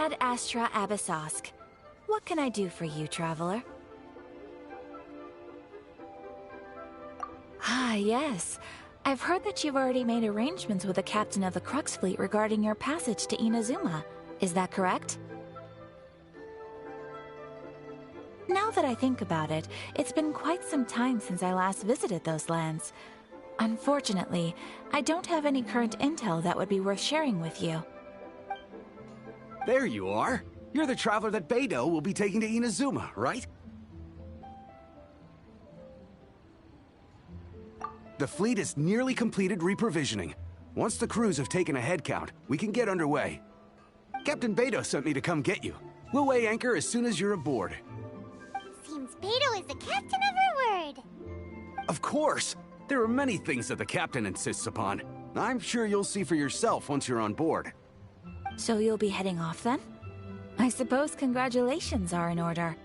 Ad Astra Abyssosk. What can I do for you, traveler? Ah, yes. I've heard that you've already made arrangements with the captain of the Crux Fleet regarding your passage to Inazuma. Is that correct? Now that I think about it, it's been quite some time since I last visited those lands. Unfortunately, I don't have any current intel that would be worth sharing with you. There you are. You're the traveler that Beidou will be taking to Inazuma, right? The fleet has nearly completed reprovisioning. Once the crews have taken a head count, we can get underway. Captain Beidou sent me to come get you. We'll weigh anchor as soon as you're aboard. Seems Beidou is the captain of her word. Of course! There are many things that the captain insists upon. I'm sure you'll see for yourself once you're on board. So you'll be heading off then? I suppose congratulations are in order.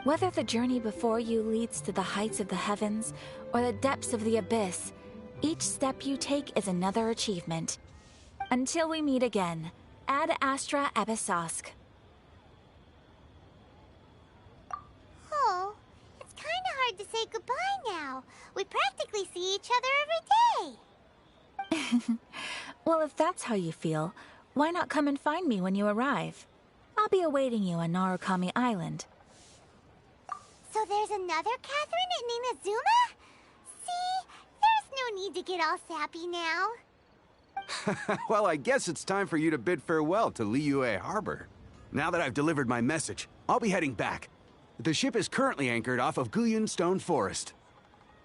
Whether the journey before you leads to the heights of the heavens or the depths of the abyss, each step you take is another achievement. Until we meet again, Ad Astra Abyssosk. Oh, it's kind of hard to say goodbye now. We practically see each other every day. Well, if that's how you feel, why not come and find me when you arrive? I'll be awaiting you on Narukami Island. So there's another Catherine in Inazuma? See, there's no need to get all sappy now. Well, I guess it's time for you to bid farewell to Liyue Harbor. Now that I've delivered my message, I'll be heading back. The ship is currently anchored off of Guyun Stone Forest.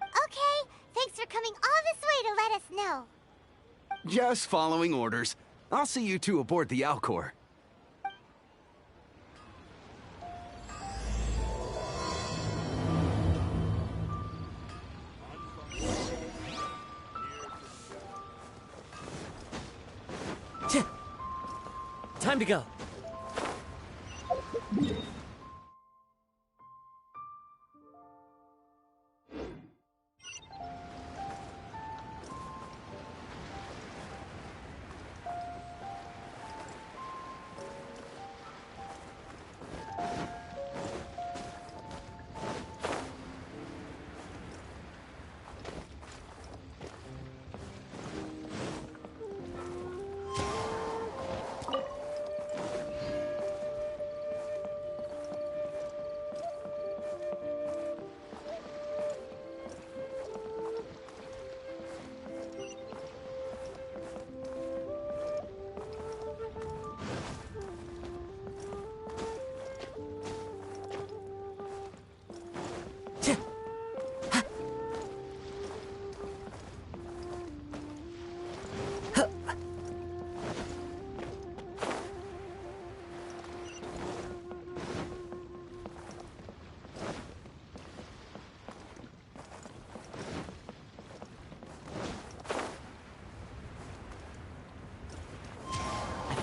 Okay, thanks for coming all this way to let us know. Just following orders. I'll see you two aboard the Alcor. Time to go.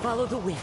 Follow the wind.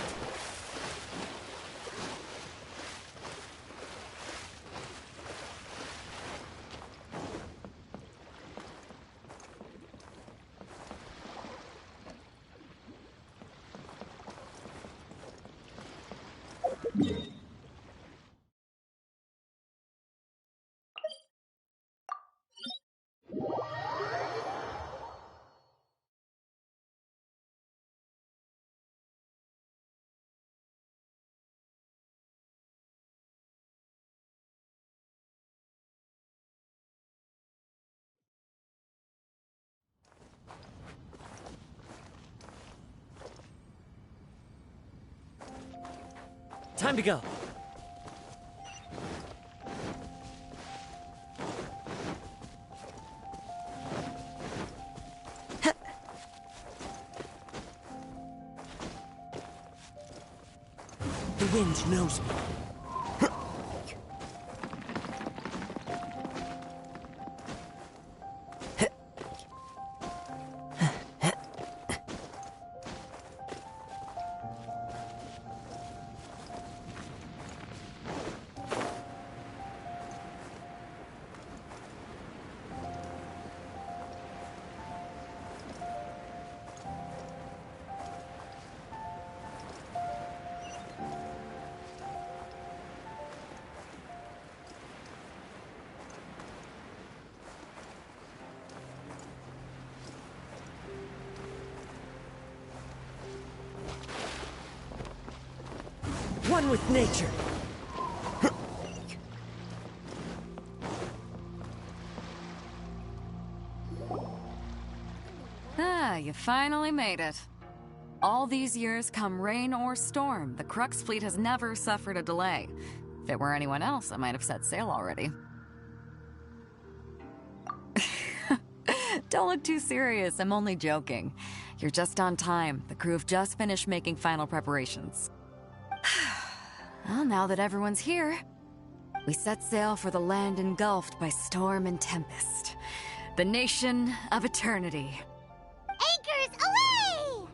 Time to go. The wind knows me. One with nature. Ah, you finally made it. All these years, come rain or storm, the Crux fleet has never suffered a delay. If it were anyone else, I might have set sail already. Don't look too serious, I'm only joking. You're just on time. The crew have just finished making final preparations. Well, now that everyone's here, we set sail for the land engulfed by storm and tempest. The nation of eternity. Anchors away!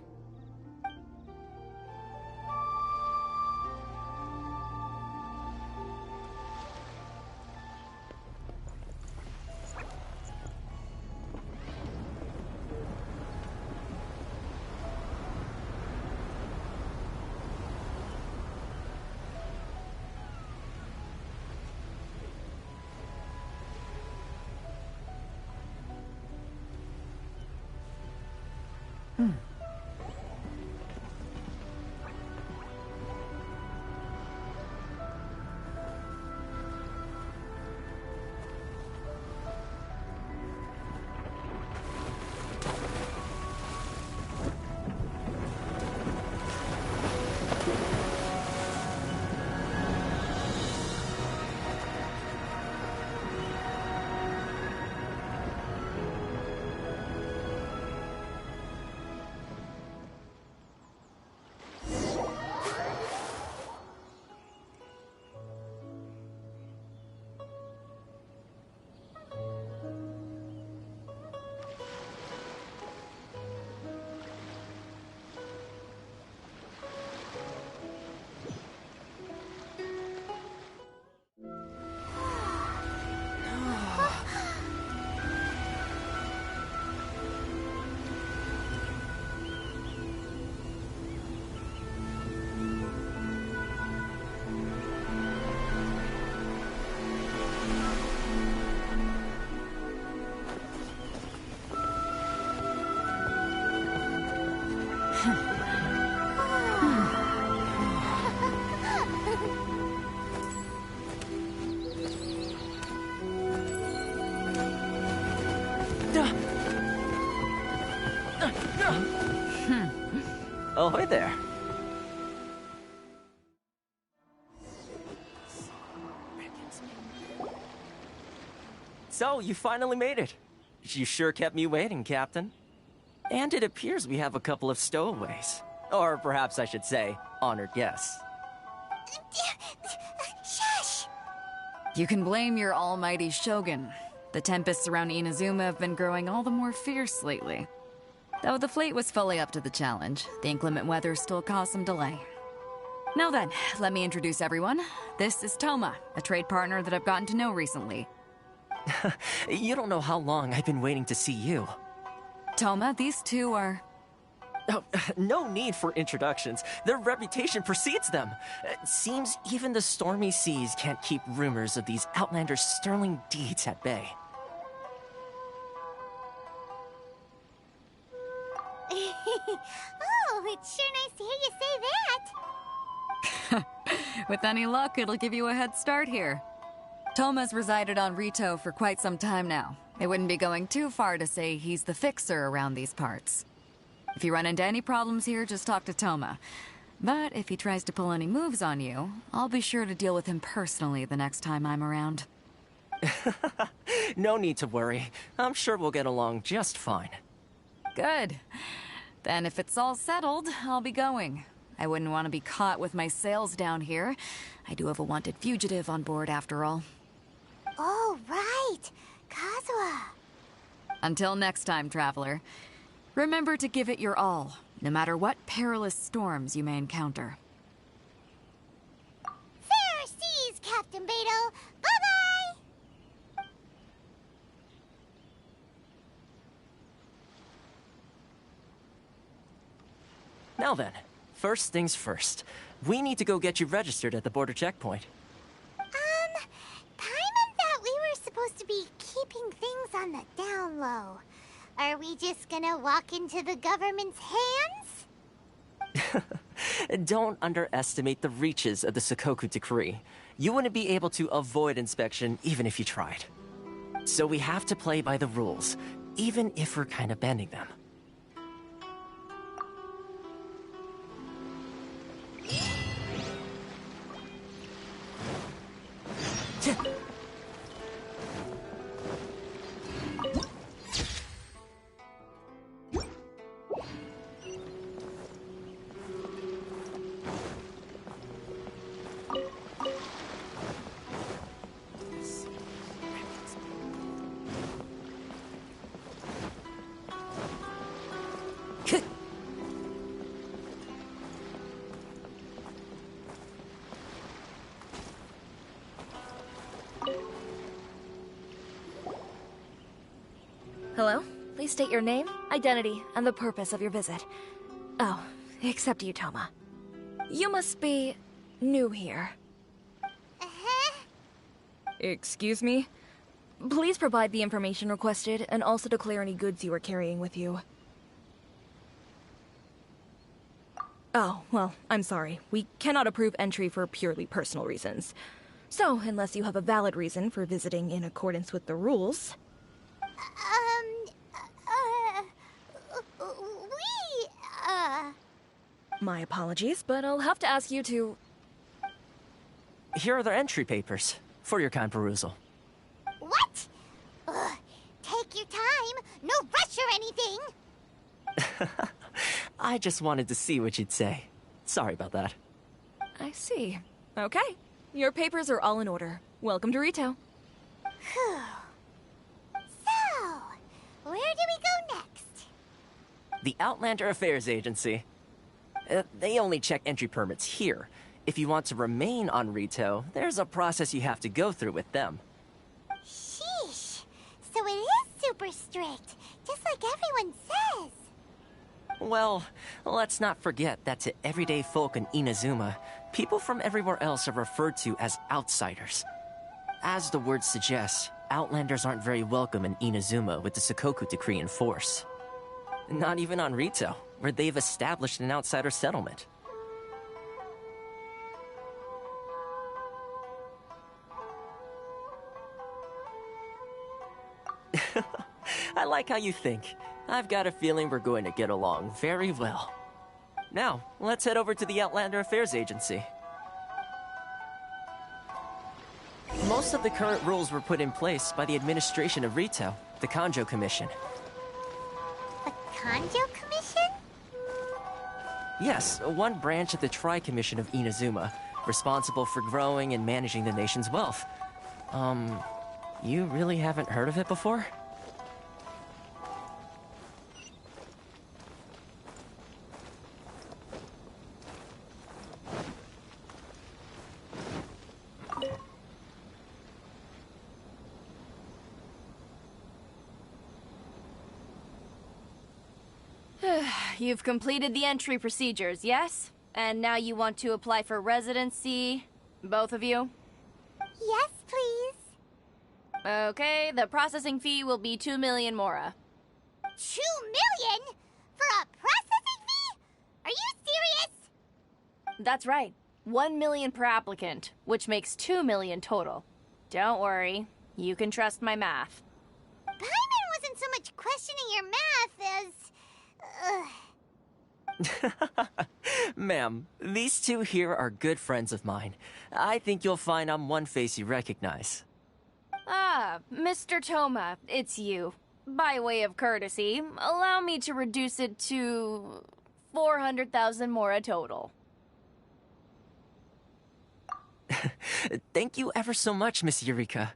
Ahoy there. So, you finally made it. You sure kept me waiting, Captain. And it appears we have a couple of stowaways. Or perhaps I should say, honored guests. Shush! You can blame your almighty Shogun. The tempests around Inazuma have been growing all the more fierce lately. Though the fleet was fully up to the challenge, the inclement weather still caused some delay. Now then, let me introduce everyone. This is Toma, a trade partner that I've gotten to know recently. You don't know how long I've been waiting to see you. Toma, these two are... Oh, no need for introductions. Their reputation precedes them. It seems even the stormy seas can't keep rumors of these outlanders' sterling deeds at bay. Oh, it's sure nice to hear you say that. With any luck, it'll give you a head start here. Toma's resided on Rito for quite some time now. It wouldn't be going too far to say he's the fixer around these parts. If you run into any problems here, just talk to Toma. But if he tries to pull any moves on you, I'll be sure to deal with him personally the next time I'm around. No need to worry. I'm sure we'll get along just fine. Good. Then if it's all settled, I'll be going. I wouldn't want to be caught with my sails down here. I do have a wanted fugitive on board after all. Oh, right. Kazuha. Until next time, traveler. Remember to give it your all, no matter what perilous storms you may encounter. Fair seas, Captain Beidou. Bye-bye! Now then, first things first. We need to go get you registered at the border checkpoint. Paimon thought we were supposed to be keeping things on the down low. Are we just gonna walk into the government's hands? Don't underestimate the reaches of the Sakoku Decree. You wouldn't be able to avoid inspection even if you tried. So we have to play by the rules, even if we're kind of bending them. Hello? Please state your name, identity, and the purpose of your visit. Oh, except you, Toma. You must be new here. Excuse me? Please provide the information requested, and also declare any goods you are carrying with you. Oh, well, I'm sorry. We cannot approve entry for purely personal reasons. So, unless you have a valid reason for visiting in accordance with the rules... My apologies, but I'll have to ask you to... Here are their entry papers, for your kind perusal. What? Ugh, take your time. No rush or anything. I just wanted to see what you'd say. Sorry about that. I see. Okay. Your papers are all in order. Welcome to Rito. Phew. So, where do we go next? The Outlander Affairs Agency. They only check entry permits here. If you want to remain on Rito, there's a process you have to go through with them. Sheesh. So it is super strict, just like everyone says. Well, let's not forget that to everyday folk in Inazuma, people from everywhere else are referred to as outsiders. As the word suggests, Outlanders aren't very welcome in Inazuma with the Sakoku Decree in force. Not even on Rito, where they've established an outsider settlement. I like how you think. I've got a feeling we're going to get along very well. Now, let's head over to the Outlander Affairs Agency. Most of the current rules were put in place by the administration of Rito, the Kanjo Commission. The Kanjo Commission? Yes, one branch of the Tri-Commission of Inazuma, responsible for growing and managing the nation's wealth. You really haven't heard of it before? You've completed the entry procedures, yes? And now you want to apply for residency? Both of you? Yes, please. Okay, the processing fee will be 2 million mora. 2 million? For a processing fee? Are you serious? That's right. 1 million per applicant, which makes 2 million total. Don't worry, you can trust my math. Paimon wasn't so much questioning your math as... Ma'am, these two here are good friends of mine. I think you'll find I'm one face you recognize. Ah, Mr. Toma, it's you. By way of courtesy, allow me to reduce it to 400,000 mora total. Thank you ever so much, Miss Eureka.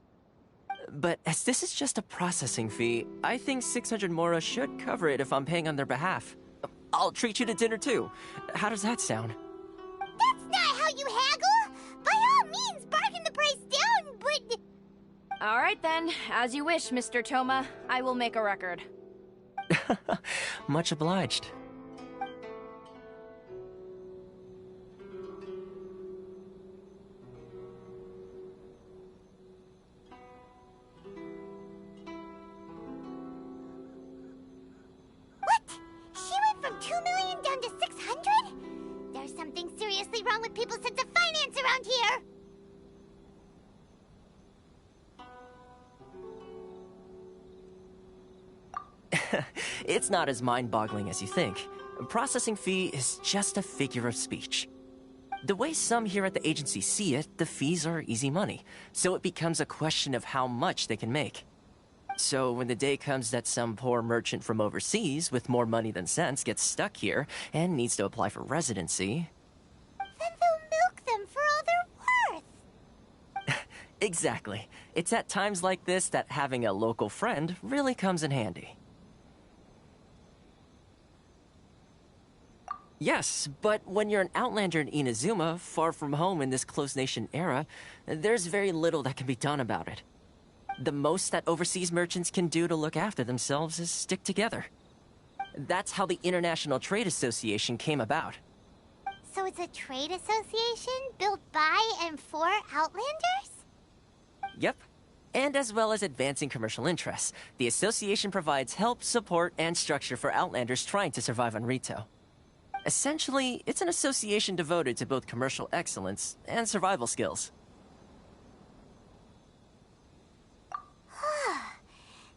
But as this is just a processing fee, I think 600 mora should cover it if I'm paying on their behalf. I'll treat you to dinner too. How does that sound? That's not how you haggle! By all means, bargain the price down, but... All right then, as you wish, Mr. Toma. I will make a record. Much obliged. What? She went from 2 million down to 600? There's with people's sense of finance around here! It's not as mind-boggling as you think. A processing fee is just a figure of speech. The way some here at the agency see it, the fees are easy money, so it becomes a question of how much they can make. So when the day comes that some poor merchant from overseas with more money than sense gets stuck here and needs to apply for residency... Then they'll milk them for all they're worth! Exactly. It's at times like this that having a local friend really comes in handy. Yes, but when you're an outlander in Inazuma, far from home in this closed nation era, there's very little that can be done about it. The most that overseas merchants can do to look after themselves is stick together. That's how the International Trade Association came about. So it's a trade association built by and for Outlanders? Yep. And as well as advancing commercial interests, the association provides help, support, and structure for Outlanders trying to survive on Rito. Essentially, it's an association devoted to both commercial excellence and survival skills.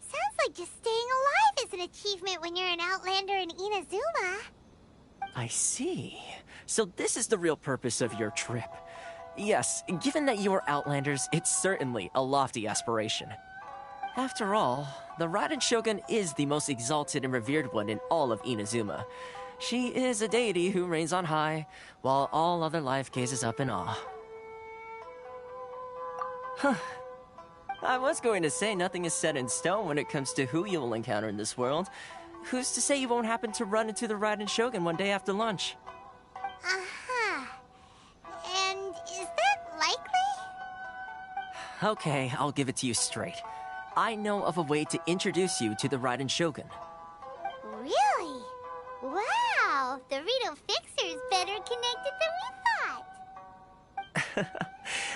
Sounds like just staying alive is an achievement when you're an Outlander in Inazuma. I see. So this is the real purpose of your trip. Yes, given that you are Outlanders, it's certainly a lofty aspiration. After all, the Raiden Shogun is the most exalted and revered one in all of Inazuma. She is a deity who reigns on high, while all other life gazes up in awe. Huh. I was going to say nothing is set in stone when it comes to who you will encounter in this world. Who's to say you won't happen to run into the Raiden Shogun one day after lunch? Uh-huh. And is that likely? Okay, I'll give it to you straight. I know of a way to introduce you to the Raiden Shogun. Really? Wow, the Rito Fixer's better connected than we thought.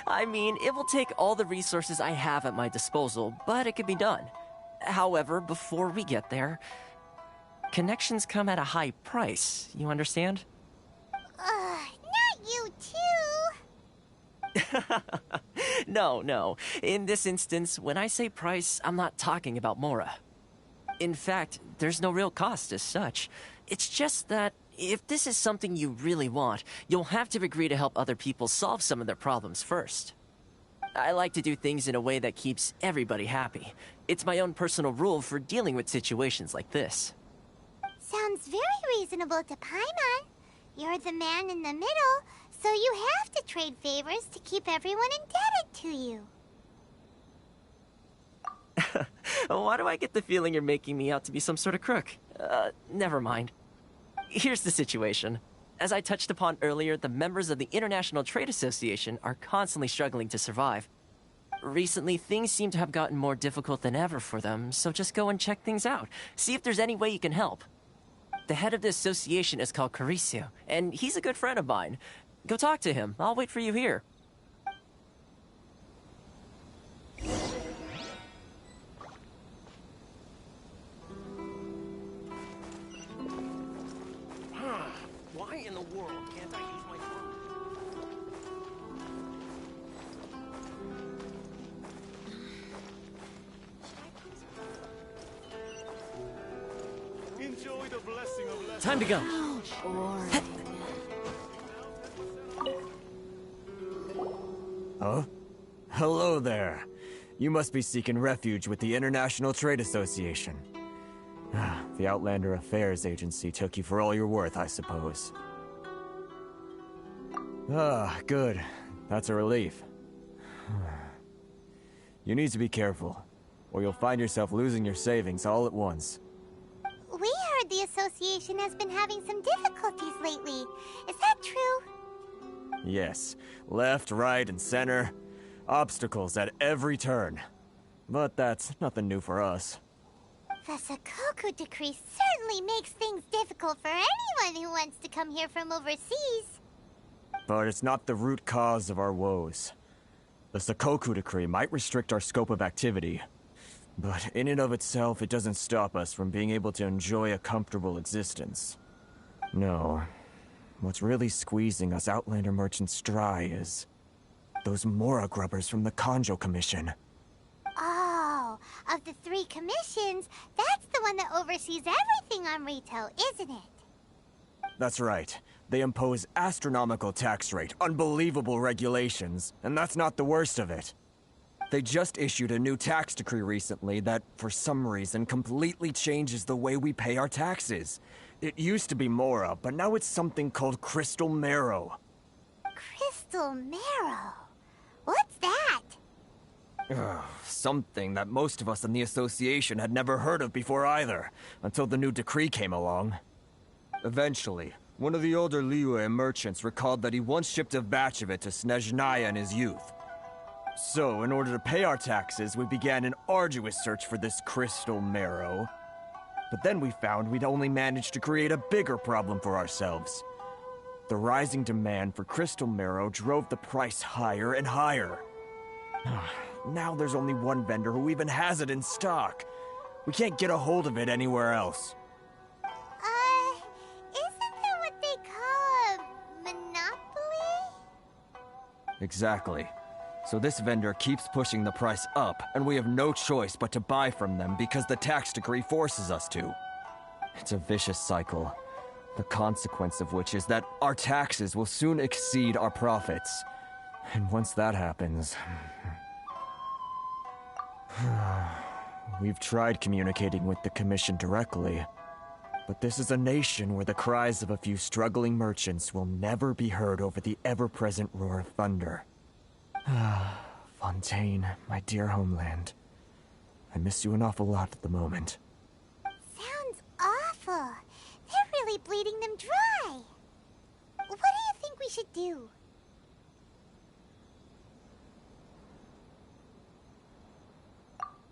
I mean, it will take all the resources I have at my disposal, but it can be done. However, before we get there, connections come at a high price, you understand? Not you too. No. In this instance, when I say price, I'm not talking about Mora. In fact, there's no real cost as such. It's just that if this is something you really want, you'll have to agree to help other people solve some of their problems first. I like to do things in a way that keeps everybody happy. It's my own personal rule for dealing with situations like this. Sounds very reasonable to Paimon. You're the man in the middle, so you have to trade favors to keep everyone indebted to you. Why do I get the feeling you're making me out to be some sort of crook? Never mind. Here's the situation. As I touched upon earlier, the members of the International Trade Association are constantly struggling to survive. Recently, things seem to have gotten more difficult than ever for them, so just go and check things out. See if there's any way you can help. The head of the association is called Carisio, and he's a good friend of mine. Go talk to him. I'll wait for you here. Why in the world can't I use my phone? Enjoy the blessing of Time to go. Huh? Hello there. You must be seeking refuge with the International Trade Association. The Outlander Affairs Agency took you for all you're worth, I suppose. Good. That's a relief. You need to be careful, or you'll find yourself losing your savings all at once. We heard the association has been having some difficulties lately. Is that true? Yes. Left, right, and center. Obstacles at every turn. But that's nothing new for us. The Sakoku decree certainly makes things difficult for anyone who wants to come here from overseas. But it's not the root cause of our woes. The Sakoku decree might restrict our scope of activity, but in and of itself, it doesn't stop us from being able to enjoy a comfortable existence. No. what's really squeezing us Outlander merchants dry is those Mora grubbers from the Conjo Commission. Oh, of the 3 commissions, that's the one that oversees everything on Rito, isn't it? That's right. They impose astronomical tax rate, unbelievable regulations, and that's not the worst of it. They just issued a new tax decree recently that, for some reason, completely changes the way we pay our taxes. It used to be Mora, but now it's something called Crystal Marrow. Crystal Marrow? What's that? Something that most of us in the association had never heard of before either, until the new decree came along. Eventually, one of the older Liyue merchants recalled that he once shipped a batch of it to Snezhnaya in his youth. So, in order to pay our taxes, we began an arduous search for this Crystal Marrow. But then we found we'd only managed to create a bigger problem for ourselves. The rising demand for Crystal Marrow drove the price higher and higher. Now there's only one vendor who even has it in stock. We can't get a hold of it anywhere else. Isn't that what they call a monopoly? Exactly. So this vendor keeps pushing the price up, and we have no choice but to buy from them because the tax decree forces us to. It's a vicious cycle, the consequence of which is that our taxes will soon exceed our profits. And once that happens... We've tried communicating with the Commission directly, but this is a nation where the cries of a few struggling merchants will never be heard over the ever-present roar of thunder. Fontaine, my dear homeland. I miss you an awful lot at the moment. Sounds awful. They're really bleeding them dry. What do you think we should do?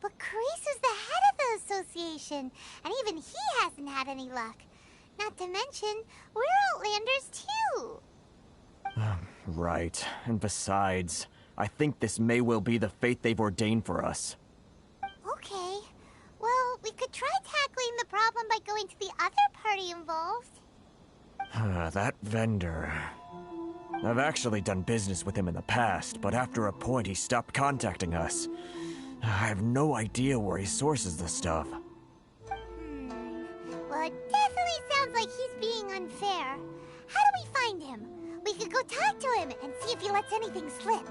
But Carisu's the head of the association, and even he hasn't had any luck. Not to mention, we're Outlanders too. Right. And besides, I think this may well be the fate they've ordained for us. Okay. Well, we could try tackling the problem by going to the other party involved. That vendor... I've actually done business with him in the past, but after a point he stopped contacting us. I have no idea where he sources the stuff. Well, it definitely sounds like he's being unfair. How do we find him? We could go talk to him and see if he lets anything slip.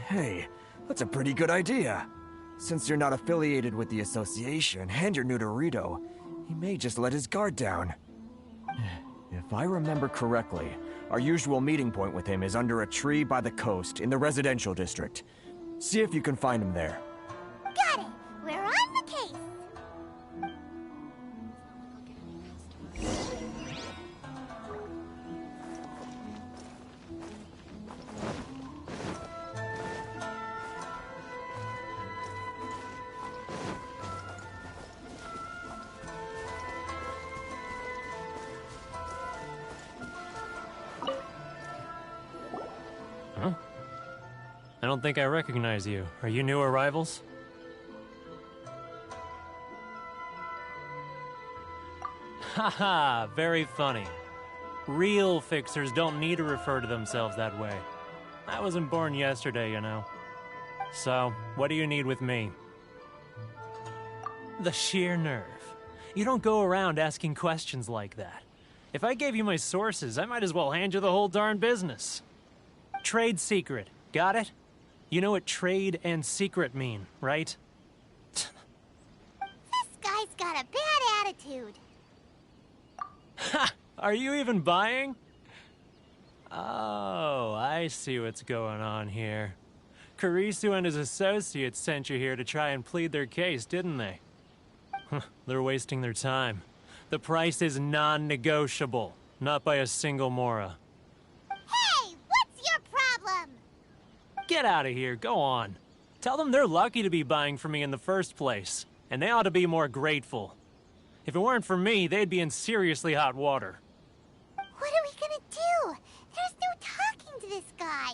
Hey, that's a pretty good idea. Since you're not affiliated with the association and you're new to Rito, he may just let his guard down. If I remember correctly, our usual meeting point with him is under a tree by the coast in the residential district. See if you can find him there. Got it! We're on the case! Huh? I don't think I recognize you. Are you new arrivals? Haha, very funny. Real fixers don't need to refer to themselves that way. I wasn't born yesterday, you know. So, what do you need with me? The sheer nerve. You don't go around asking questions like that. If I gave you my sources, I might as well hand you the whole darn business. Trade secret. Got it? You know what trade and secret mean, right? This guy's got a bad attitude. Ha! Are you even buying? Oh, I see what's going on here. Karisu and his associates sent you here to try and plead their case, didn't they? They're wasting their time. The price is non-negotiable, not by a single Mora. Hey, what's your problem? Get out of here, go on. Tell them they're lucky to be buying from me in the first place, and they ought to be more grateful. If it weren't for me, they'd be in seriously hot water. What are we gonna do? There's no talking to this guy.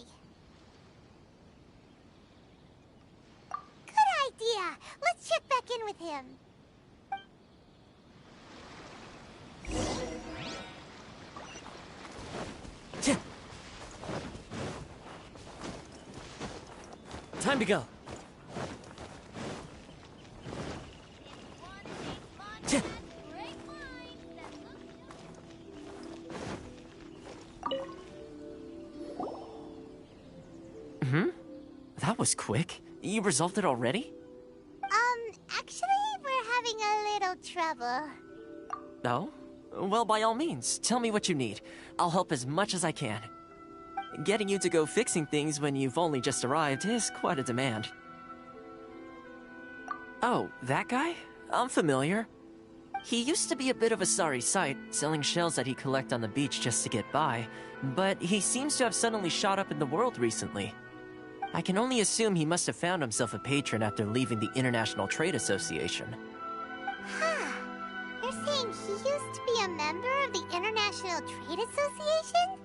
Good idea. Let's check back in with him. Time to go. That was quick. You resolved it already? Actually, we're having a little trouble. No? Well, by all means, tell me what you need. I'll help as much as I can. Getting you to go fixing things when you've only just arrived is quite a demand. Oh, that guy? I'm familiar. He used to be a bit of a sorry sight, selling shells that he collect on the beach just to get by, but he seems to have suddenly shot up in the world recently. I can only assume he must have found himself a patron after leaving the International Trade Association. Huh. You're saying he used to be a member of the International Trade Association?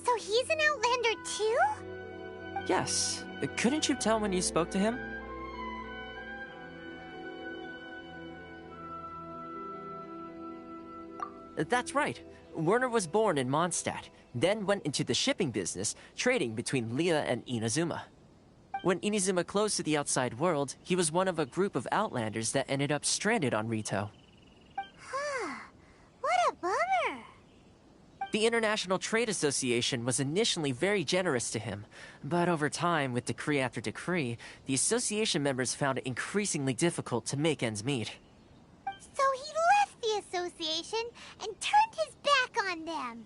So he's an Outlander too? Yes. Couldn't you tell when you spoke to him? That's right. Werner was born in Mondstadt, then went into the shipping business, trading between Leah and Inazuma. When Inazuma closed to the outside world, he was one of a group of Outlanders that ended up stranded on Rito. Huh. What a bummer. The International Trade Association was initially very generous to him, but over time, with decree after decree, the association members found it increasingly difficult to make ends meet. So he left the association and turned his back on them.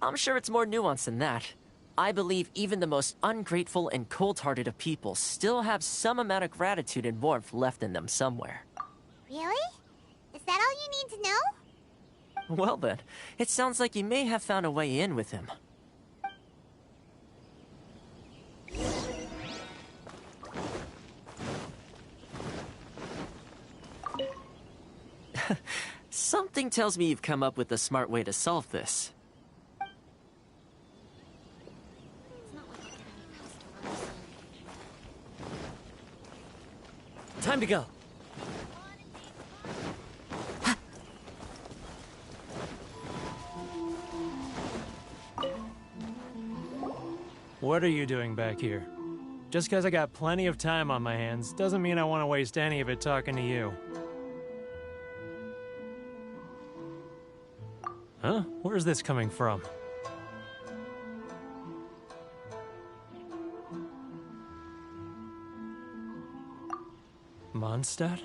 I'm sure it's more nuanced than that. I believe even the most ungrateful and cold-hearted of people still have some amount of gratitude and warmth left in them somewhere. Really? Is that all you need to know? Well then, it sounds like you may have found a way in with him. Something tells me you've come up with a smart way to solve this. Time to go. What are you doing back here? Just because I got plenty of time on my hands doesn't mean I want to waste any of it talking to you. Huh? Where's this coming from? Mondstadt?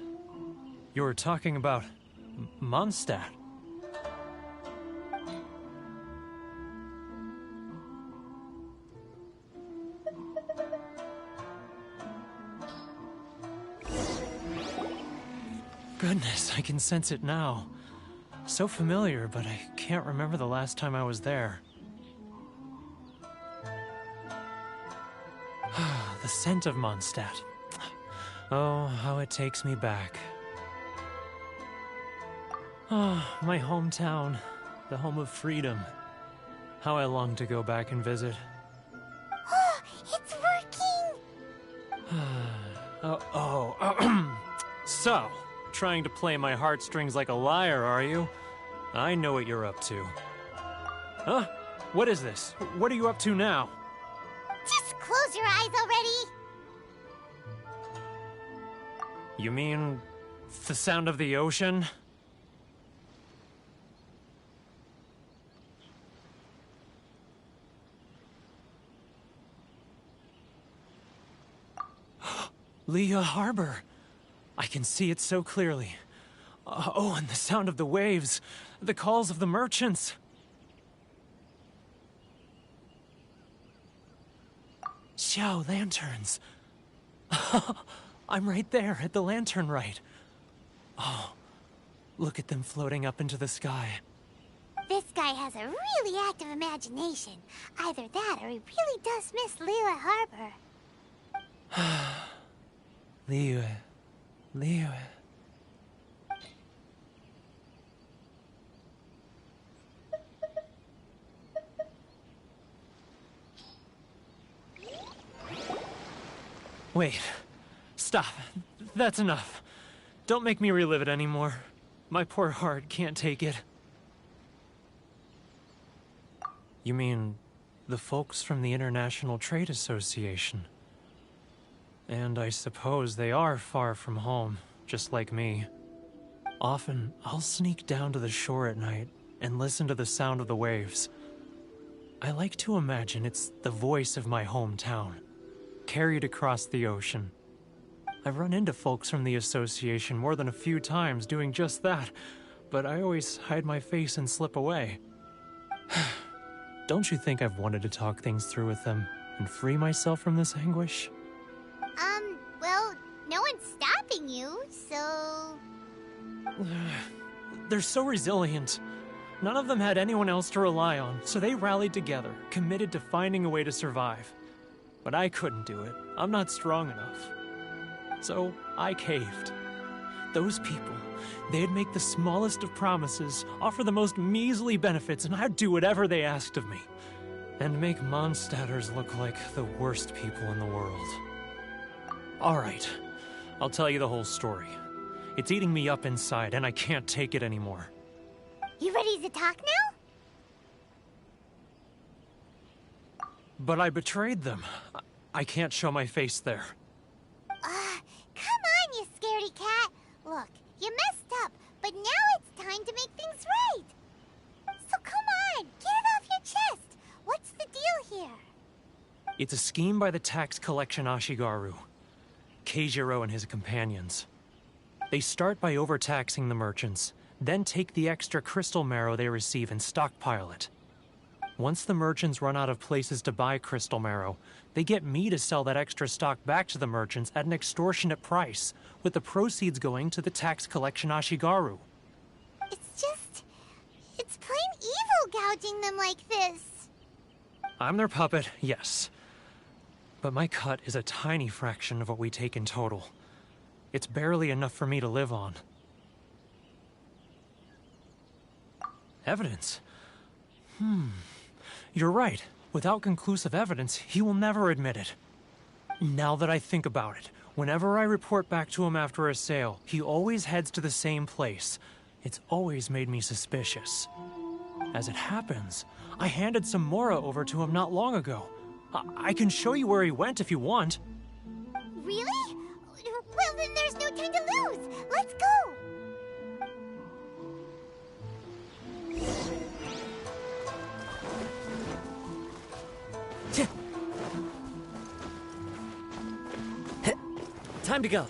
You were talking about Mondstadt. Goodness, I can sense it now. So familiar, but I can't remember the last time I was there. The scent of Mondstadt. Oh, how it takes me back. Oh, my hometown, the home of freedom. How I long to go back and visit. Oh, it's working! So, trying to play my heartstrings like a liar, are you? I know what you're up to. Huh? What is this? What are you up to now? Just close your eyes already! You mean the sound of the ocean? Leah Harbor. I can see it so clearly. Oh, and the sound of the waves. The calls of the merchants. Xiao lanterns. I'm right there at the lantern right. Oh, look at them floating up into the sky. This guy has a really active imagination. Either that or he really does miss Liyue Harbor. Liyue. Wait. Stop. That's enough. Don't make me relive it anymore. My poor heart can't take it. You mean the folks from the International Trade Association? And I suppose they are far from home, just like me. Often, I'll sneak down to the shore at night and listen to the sound of the waves. I like to imagine it's the voice of my hometown, carried across the ocean. I've run into folks from the association more than a few times doing just that, but I always hide my face and slip away. Don't you think I've wanted to talk things through with them and free myself from this anguish? Well, no one's stopping you, so... They're so resilient. None of them had anyone else to rely on, so they rallied together, committed to finding a way to survive. But I couldn't do it. I'm not strong enough. So I caved. Those people, they'd make the smallest of promises, offer the most measly benefits, and I'd do whatever they asked of me. And make Mondstadters look like the worst people in the world. Alright, I'll tell you the whole story. It's eating me up inside, and I can't take it anymore. You ready to talk now? But I betrayed them. I can't show my face there. Come on, you scaredy cat. Look, you messed up, but now it's time to make things right. So come on, get it off your chest. What's the deal here? It's a scheme by the tax collection Ashigaru, Keijiro and his companions. They start by overtaxing the merchants, then take the extra crystal marrow they receive and stockpile it. Once the merchants run out of places to buy crystal marrow, they get me to sell that extra stock back to the merchants at an extortionate price, with the proceeds going to the tax collection Ashigaru. It's plain evil gouging them like this. I'm their puppet, yes. But my cut is a tiny fraction of what we take in total. It's barely enough for me to live on. Evidence? You're right. Without conclusive evidence, he will never admit it. Now that I think about it, whenever I report back to him after a sale, he always heads to the same place. It's always made me suspicious. As it happens, I handed some Mora over to him not long ago. I can show you where he went if you want. Really? Well, then there's no time to lose. Let's go. Time to go.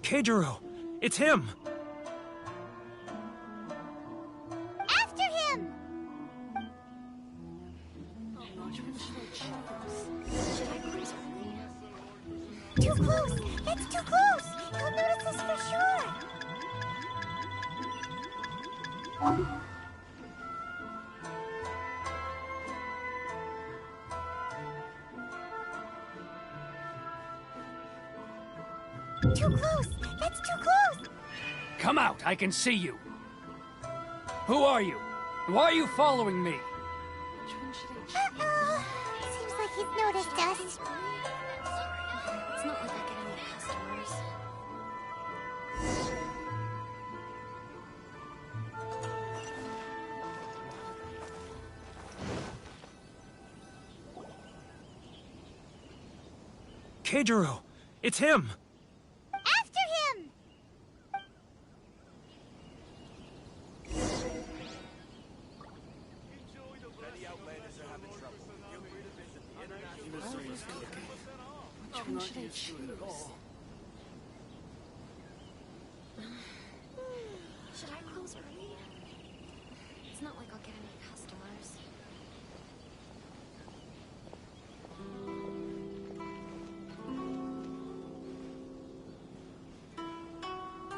Keijiro! It's him! After him! Too close! That's too close! He'll notice us for sure! Too close! That's too close! Come out, I can see you. Who are you? Why are you following me? Uh-oh. Seems like he's noticed us. It's not like I get any customers. Keijiro! It's him! After him! Which one should I choose? Should I close early? It's not like I'll get any customers.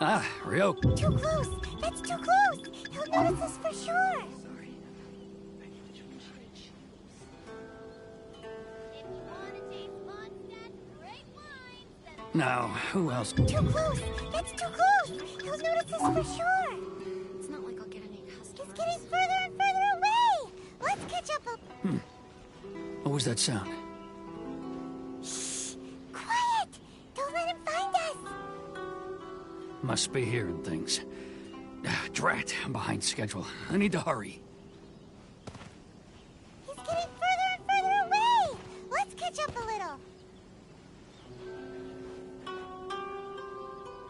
Ah, Ryoko. Too close! That's too close! He'll notice us for sure! Now, who else? Too close! That's too close! He'll notice us for sure! It's not like I'll get any customers. He's getting further and further away! Let's catch up a... What was that sound? Shh! Quiet! Don't let him find us! Must be hearing things. Drat, I'm behind schedule. I need to hurry. He's getting further and further away! Let's catch up a little.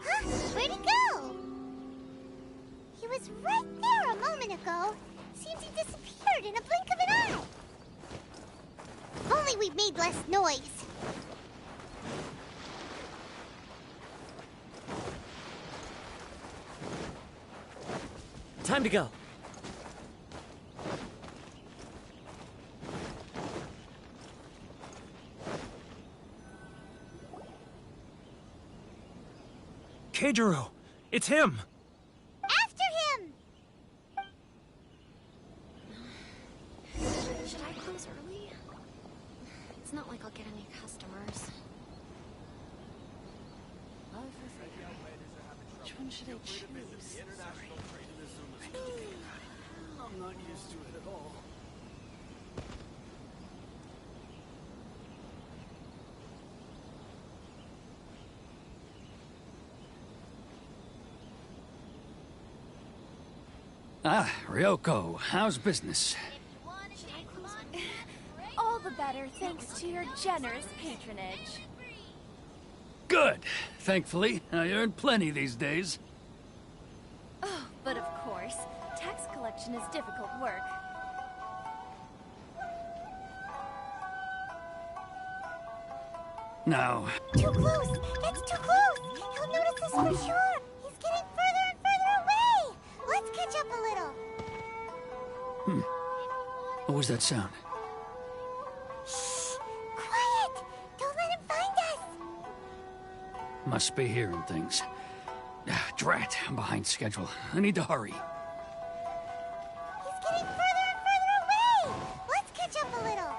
Huh? Where'd he go? He was right there a moment ago. Seems he disappeared in a blink of an eye. If only we'd made less noise. Time to go. Keijiro! It's him! After him! Should I close early? It's not like I'll get any customers. Which one should I choose? I'm not used to it at all. Ah, Ryoko, how's business? All the better thanks to your generous patronage. Good. Thankfully, I earn plenty these days. Oh, but of course, tax collection is difficult work. Now, Too close! That's too close! He'll notice us for sure! He's getting further and further away! Let's catch up a little. what was that sound? Shh! Quiet! Don't let him find us! Must be hearing things. Drat, I'm behind schedule. I need to hurry. He's getting further and further away! Let's catch up a little.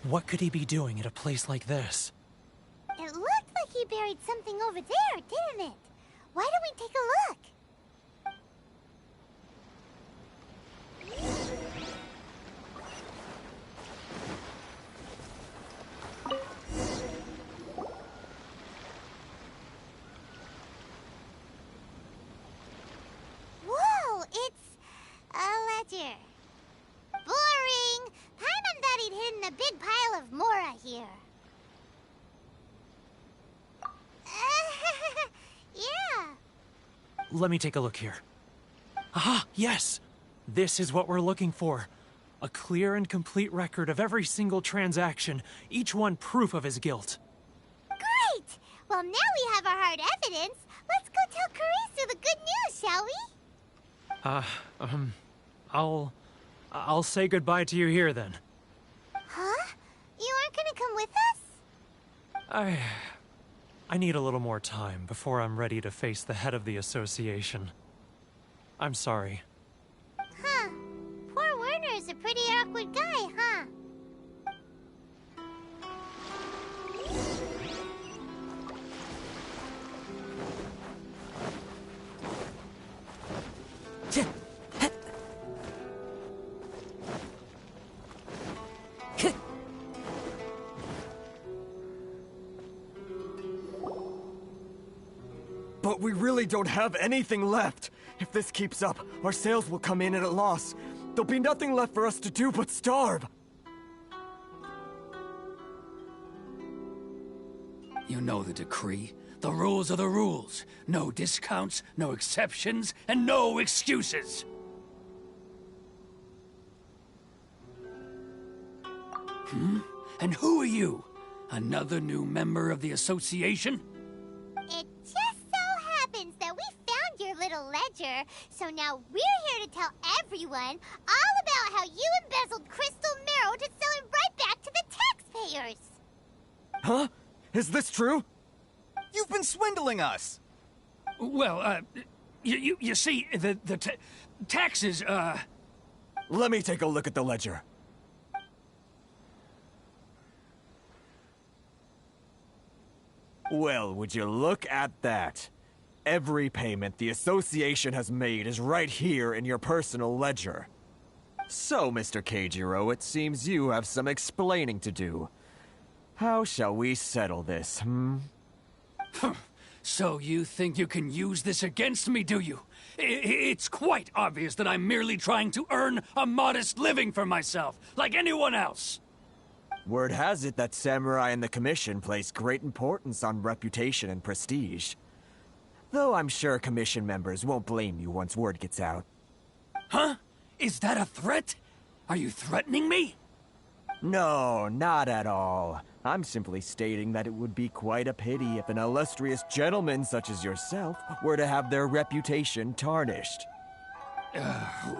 What could he be doing at a place like this? It looked like he buried something over there, didn't it? Why don't we take a look? Whoa, it's a ledger. Boring! Paimon thought he'd hidden a big pile of Mora here. Yeah. Let me take a look here. Aha! Yes! This is what we're looking for. A clear and complete record of every single transaction, each one proof of his guilt. Great! Well, now we have our hard evidence. Let's go tell Karisu the good news, shall we? I'll say goodbye to you here then. Huh? You aren't gonna come with us? I need a little more time before I'm ready to face the head of the association. I'm sorry. Huh. Poor Werner's a pretty awkward guy, huh? But we really don't have anything left. If this keeps up, our sales will come in at a loss. There'll be nothing left for us to do but starve. You know the decree. The rules are the rules. No discounts, no exceptions, and no excuses. And who are you? Another new member of the association? It just so happens that we found your little ledger, so now we're here to tell everyone all about how you embezzled crystal marrow to sell it right back to the taxpayers. Huh? Is this true? You've been swindling us! Well, you see, the taxes, Let me take a look at the ledger. Well, would you look at that? Every payment the association has made is right here in your personal ledger. So, Mr. Keijiro, it seems you have some explaining to do. How shall we settle this, So you think you can use this against me, do you? It's quite obvious that I'm merely trying to earn a modest living for myself, like anyone else. Word has it that Samurai and the Commission place great importance on reputation and prestige. Though I'm sure Commission members won't blame you once word gets out. Huh? Is that a threat? Are you threatening me? No, not at all. I'm simply stating that it would be quite a pity if an illustrious gentleman such as yourself were to have their reputation tarnished.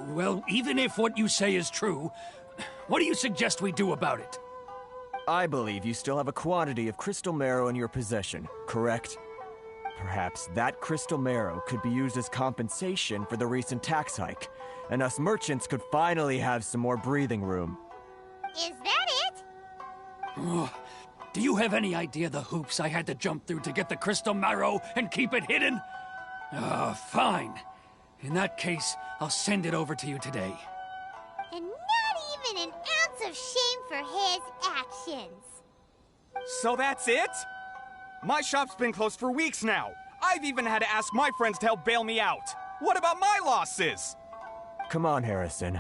Well, even if what you say is true, what do you suggest we do about it? I believe you still have a quantity of crystal marrow in your possession, correct? Perhaps that crystal marrow could be used as compensation for the recent tax hike, and us merchants could finally have some more breathing room. Is that it? Do you have any idea the hoops I had to jump through to get the crystal marrow and keep it hidden? Fine. In that case, I'll send it over to you today. And not even an ounce of shame for his actions. So that's it? My shop's been closed for weeks now. I've even had to ask my friends to help bail me out. What about my losses? Come on, Harrison.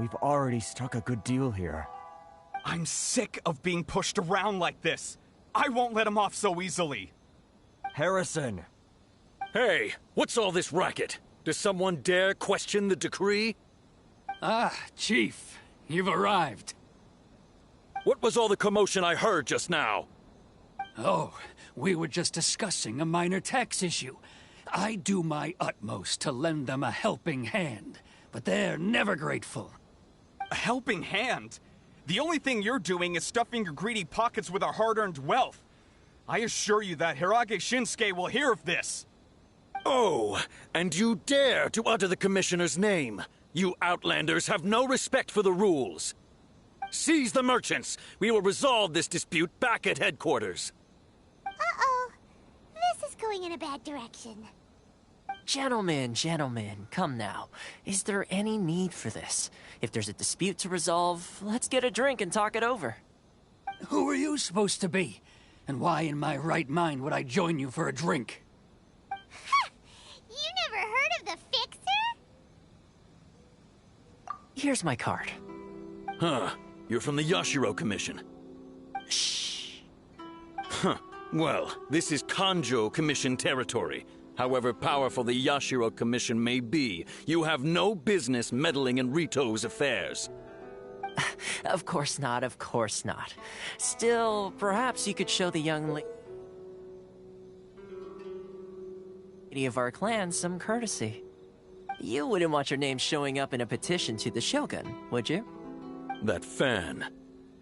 We've already struck a good deal here. I'm sick of being pushed around like this. I won't let him off so easily. Harrison! Hey, what's all this racket? Does someone dare question the decree? Ah, Chief, you've arrived. What was all the commotion I heard just now? Oh, we were just discussing a minor tax issue. I do my utmost to lend them a helping hand, but they're never grateful. A helping hand? The only thing you're doing is stuffing your greedy pockets with our hard-earned wealth. I assure you that Hirage Shinsuke will hear of this. Oh, and you dare to utter the Commissioner's name. You Outlanders have no respect for the rules. Seize the merchants. We will resolve this dispute back at headquarters. Uh-oh. This is going in a bad direction. Gentlemen, come now. Is there any need for this? If there's a dispute to resolve, let's get a drink and talk it over. Who are you supposed to be? And why in my right mind would I join you for a drink? Ha! You never heard of the Fixer? Here's my card. Huh. You're from the Yashiro Commission. Shh. Huh. Well, this is Kanjo Commission territory. However powerful the Yashiro Commission may be, you have no business meddling in Rito's affairs. Of course not. Still, perhaps you could show the young lady of our clan some courtesy. You wouldn't want your name showing up in a petition to the Shogun, would you? That fan,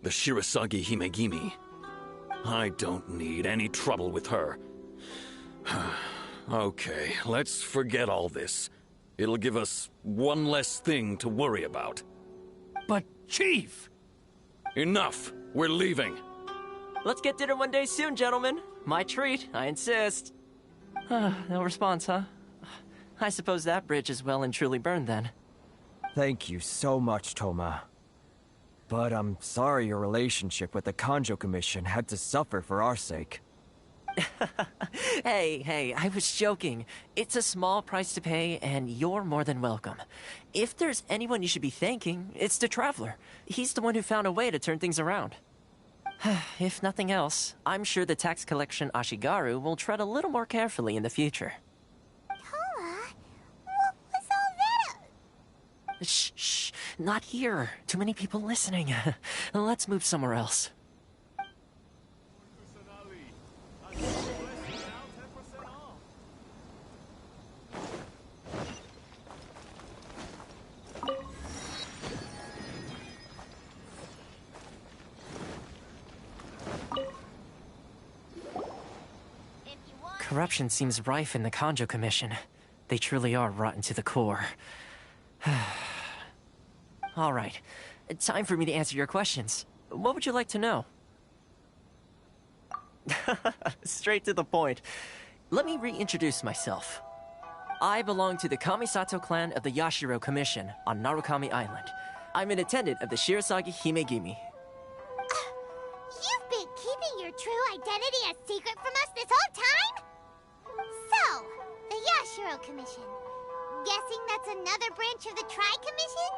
the Shirasagi Himegimi. I don't need any trouble with her. Okay, let's forget all this. It'll give us one less thing to worry about. But, Chief! Enough! We're leaving. Let's get dinner one day soon, gentlemen. My treat, I insist. No response, huh? I suppose that bridge is well and truly burned then. Thank you so much, Toma. But I'm sorry your relationship with the Kanjo Commission had to suffer for our sake. Hey, I was joking. It's a small price to pay, and you're more than welcome. If there's anyone you should be thanking, it's the Traveler. He's the one who found a way to turn things around. If nothing else, I'm sure the tax collection Ashigaru will tread a little more carefully in the future. Toma? What was all that? Shh, not here. Too many people listening. Let's move somewhere else. Corruption seems rife in the Kanjo Commission. They truly are rotten to the core. All right. Time for me to answer your questions. What would you like to know? Straight to the point. Let me reintroduce myself. I belong to the Kamisato clan of the Yashiro Commission on Narukami Island. I'm an attendant of the Shirasagi Himegimi. You've been keeping your true identity a secret from us this whole time? So, the Yashiro Commission. Guessing that's another branch of the Tri-Commission?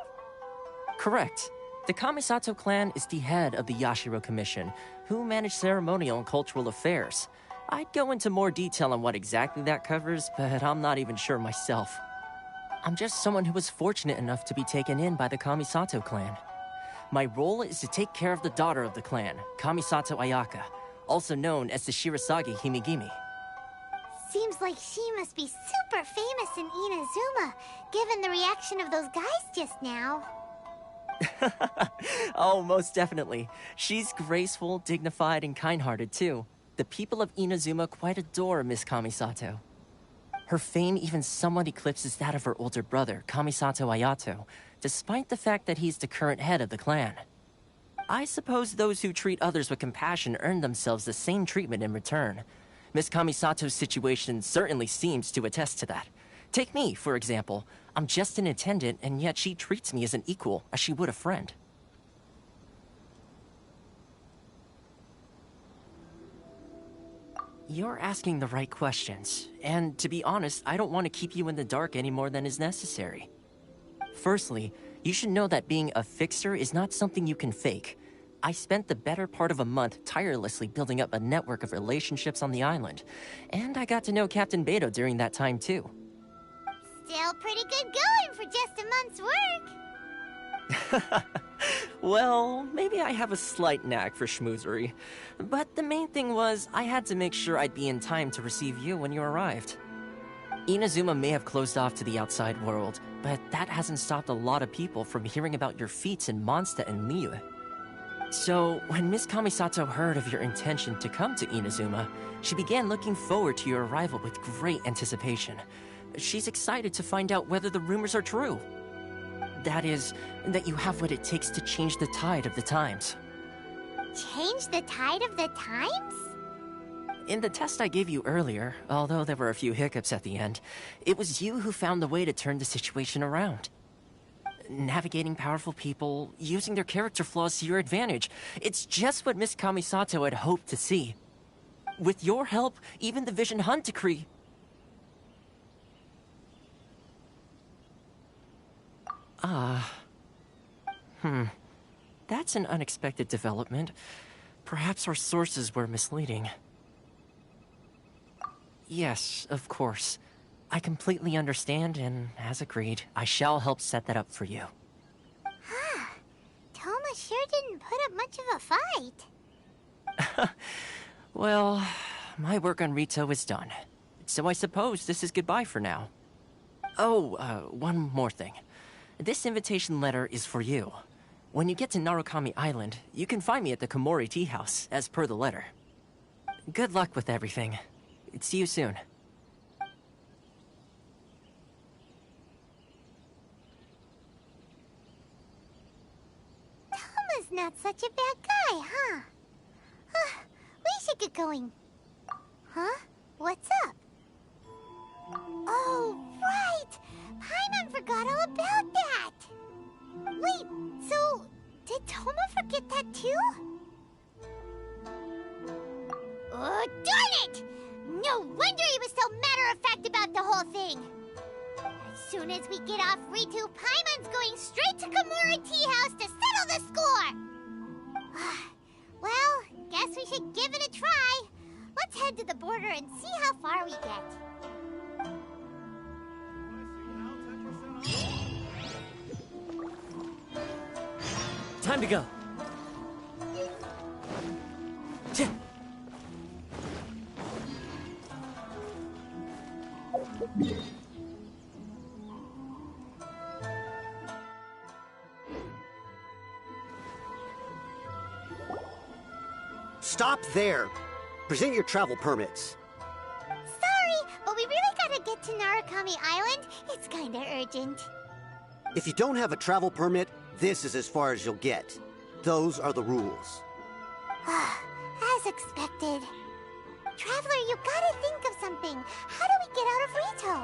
Correct. The Kamisato clan is the head of the Yashiro Commission, who manage ceremonial and cultural affairs. I'd go into more detail on what exactly that covers, but I'm not even sure myself. I'm just someone who was fortunate enough to be taken in by the Kamisato clan. My role is to take care of the daughter of the clan, Kamisato Ayaka, also known as the Shirasagi Himegimi. Seems like she must be super famous in Inazuma, given the reaction of those guys just now. Oh, most definitely. She's graceful, dignified, and kind-hearted, too. The people of Inazuma quite adore Miss Kamisato. Her fame even somewhat eclipses that of her older brother, Kamisato Ayato, despite the fact that he's the current head of the clan. I suppose those who treat others with compassion earn themselves the same treatment in return. Miss Kamisato's situation certainly seems to attest to that. Take me, for example. I'm just an attendant, and yet she treats me as an equal, as she would a friend. You're asking the right questions, and to be honest, I don't want to keep you in the dark any more than is necessary. Firstly, you should know that being a fixer is not something you can fake. I spent the better part of a month tirelessly building up a network of relationships on the island, and I got to know Captain Beto during that time too. Still pretty good going for just a month's work. Well, maybe I have a slight knack for schmoozery, but the main thing was I had to make sure I'd be in time to receive you when you arrived. Inazuma may have closed off to the outside world, but that hasn't stopped a lot of people from hearing about your feats in Mondstadt and Liyue. So, when Miss Kamisato heard of your intention to come to Inazuma, she began looking forward to your arrival with great anticipation. She's excited to find out whether the rumors are true. That is, that you have what it takes to change the tide of the times. Change the tide of the times? In the test I gave you earlier, although there were a few hiccups at the end, it was you who found the way to turn the situation around. Navigating powerful people, using their character flaws to your advantage. It's just what Miss Kamisato had hoped to see. With your help, even the Vision Hunt decree... That's an unexpected development. Perhaps our sources were misleading. Yes, of course. I completely understand, and as agreed, I shall help set that up for you. Toma sure didn't put up much of a fight. Well, my work on Rito is done. So I suppose this is goodbye for now. Oh, one more thing. This invitation letter is for you. When you get to Narukami Island, you can find me at the Komori Tea House, as per the letter. Good luck with everything. See you soon. Toma's not such a bad guy, huh? We should get going. Huh? What's up? Oh, right! Paimon forgot all about that! Wait, so did Toma forget that too? Oh, darn it! No wonder he was so matter-of-fact about the whole thing! As soon as we get off Ritu, Paimon's going straight to Komori Tea House to settle the score! Well, guess we should give it a try. Let's head to the border and see how far we get. Time to go. Stop there. Present your travel permits. Sorry, but we really gotta get to Narukami Island. It's kinda urgent. If you don't have a travel permit, this is as far as you'll get. Those are the rules. As expected. Traveler, you gotta think of something. How do we get out of Rito?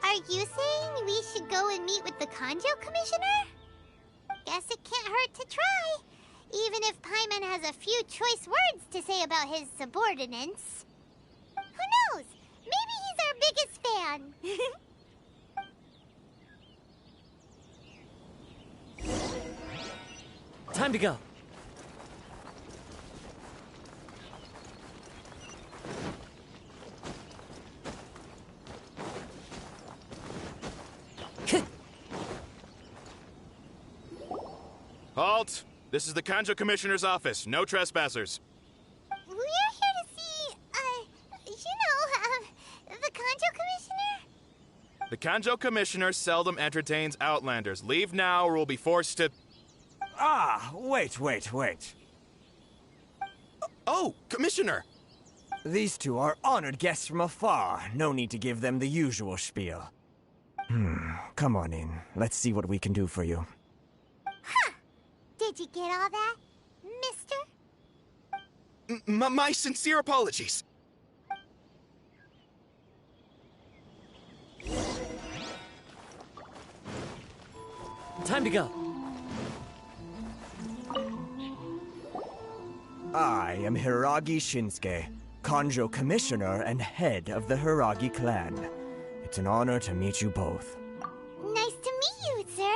Are you saying we should go and meet with the Kanjo Commissioner? Guess it can't hurt to try. Even if Paimon has a few choice words to say about his subordinates. Who knows? Maybe he's our biggest fan. Time to go. Halt! This is the Kanjo Commissioner's office. No trespassers. We're here to see, the Kanjo Commissioner? The Kanjo Commissioner seldom entertains Outlanders. Leave now or we'll be forced to... Ah, wait. Oh, Commissioner! These two are honored guests from afar. No need to give them the usual spiel. Come on in. Let's see what we can do for you. Huh. Did you get all that, mister? My sincere apologies. Time to go. I am Hiragi Shinsuke, Kanjo Commissioner and head of the Hiragi clan. It's an honor to meet you both. Nice to meet you, sir.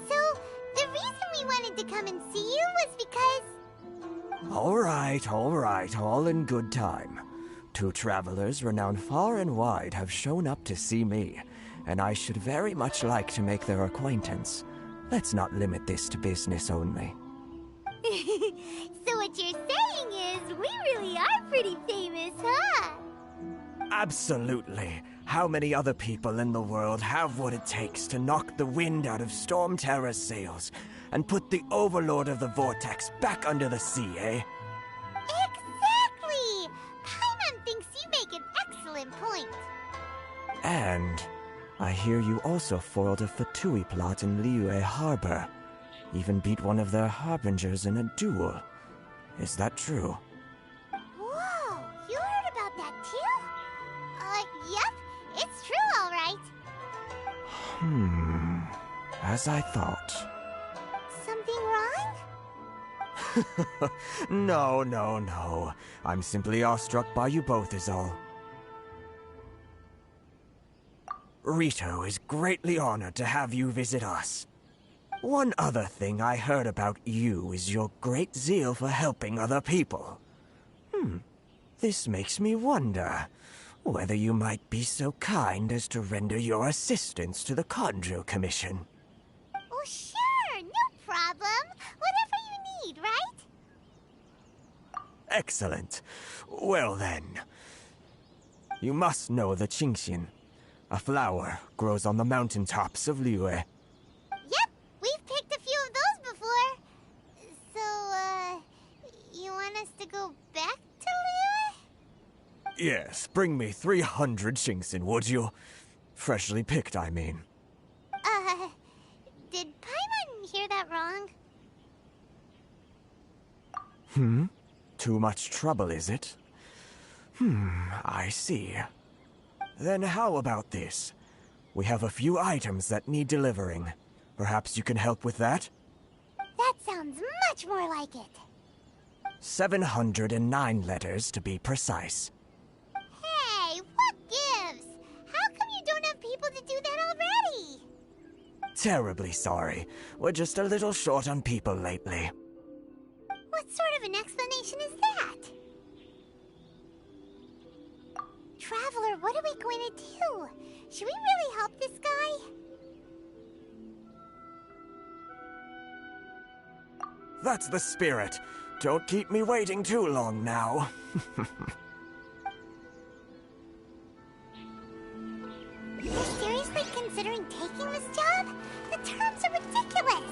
So, the reason we wanted to come and see you was because... All right, all in good time. Two travelers renowned far and wide have shown up to see me, and I should very much like to make their acquaintance. Let's not limit this to business only. So what you're saying is, we really are pretty famous, huh? Absolutely. How many other people in the world have what it takes to knock the wind out of Storm Terror's sails and put the Overlord of the Vortex back under the sea, eh? Exactly! Paimon thinks you make an excellent point. And I hear you also foiled a Fatui plot in Liyue Harbor. Even beat one of their harbingers in a duel. Is that true? Whoa, you heard about that too? Yep, it's true, all right. As I thought. Something wrong? No. I'm simply awestruck by you both is all. Rito is greatly honored to have you visit us. One other thing I heard about you is your great zeal for helping other people. This makes me wonder whether you might be so kind as to render your assistance to the Kanjo Commission. Oh, sure, no problem. Whatever you need, right? Excellent. Well then, you must know the Genshin. A flower grows on the mountaintops of Liyue. Yep, we've picked a few of those before. So, you want us to go back to Liyue? Yes, bring me 300 Genshin, would you? Freshly picked, I mean. Did Paimon hear that wrong? Too much trouble, is it? I see. Then how about this? We have a few items that need delivering. Perhaps you can help with that? That sounds much more like it. 709 letters to be precise. Hey, what gives? How come you don't have people to do that already? Terribly sorry. We're just a little short on people lately. What sort of an explanation is that? Traveler, what are we going to do? Should we really help this guy? That's the spirit. Don't keep me waiting too long now. You're seriously considering taking this job? The terms are ridiculous!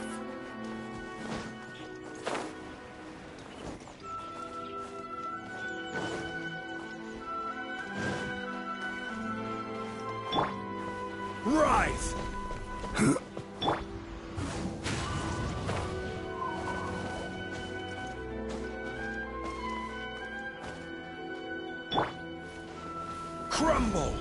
Rise! crumble!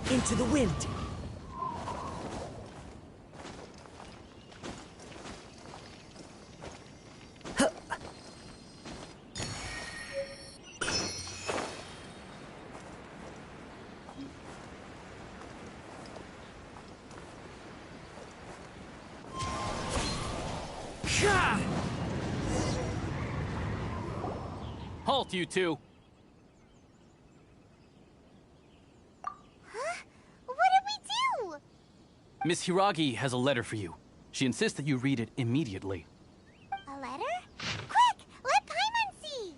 Into the wind! Halt, you two! Huh? What did we do? Miss Hiragi has a letter for you. She insists that you read it immediately. A letter? Quick! Let Paimon see!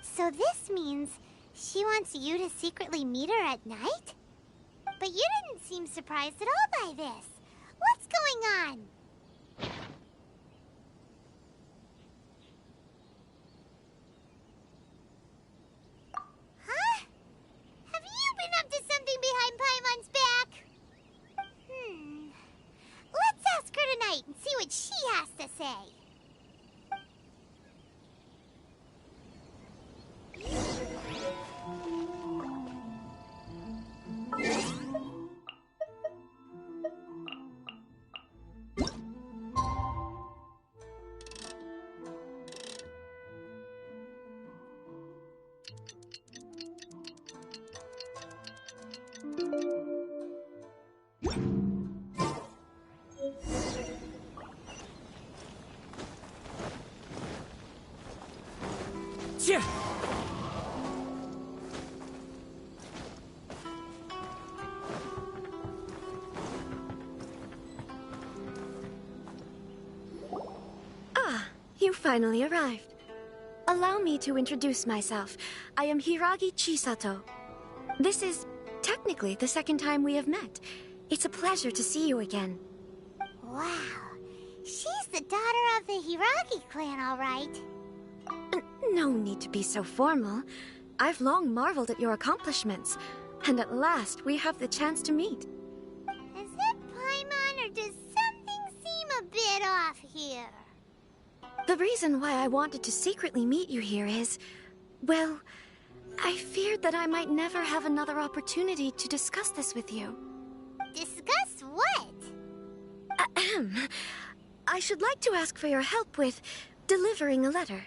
So this means she wants you to secretly meet her at night? But you didn't seem surprised at all by this. What's going on? Huh? Have you been up to something behind Paimon's back? Let's ask her tonight and see what she has to say. Yeah. Ah, you finally arrived. Allow me to introduce myself. I am Hiragi Chisato. This is technically the second time we have met. It's a pleasure to see you again. Wow. She's the daughter of the Hiragi clan, all right. No need to be so formal. I've long marveled at your accomplishments, and at last we have the chance to meet. Is it Paimon, or does something seem a bit off here? The reason why I wanted to secretly meet you here is, well, I feared that I might never have another opportunity to discuss this with you. Discuss what? Ahem. I should like to ask for your help with delivering a letter.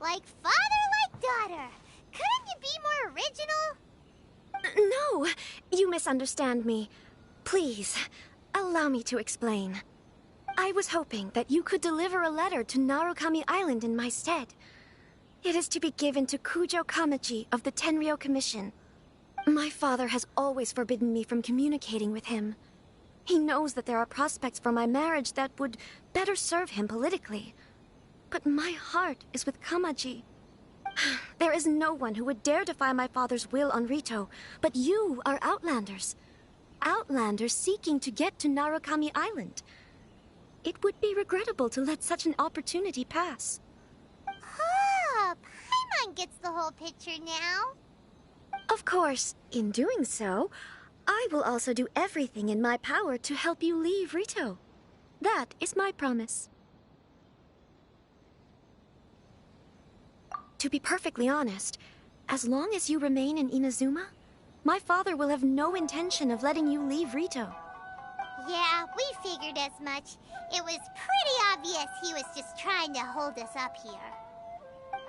Like father, like daughter. Couldn't you be more original? No, you misunderstand me. Please, allow me to explain. I was hoping that you could deliver a letter to Narukami Island in my stead. It is to be given to Kujo Kamaji of the Tenryou Commission. My father has always forbidden me from communicating with him. He knows that there are prospects for my marriage that would better serve him politically. But my heart is with Kamaji. There is no one who would dare defy my father's will on Rito, but you are Outlanders. Outlanders seeking to get to Narukami Island. It would be regrettable to let such an opportunity pass. Oh, Paimon gets the whole picture now. Of course, in doing so, I will also do everything in my power to help you leave Rito. That is my promise. To be perfectly honest, as long as you remain in Inazuma, my father will have no intention of letting you leave Rito. Yeah, we figured as much. It was pretty obvious he was just trying to hold us up here.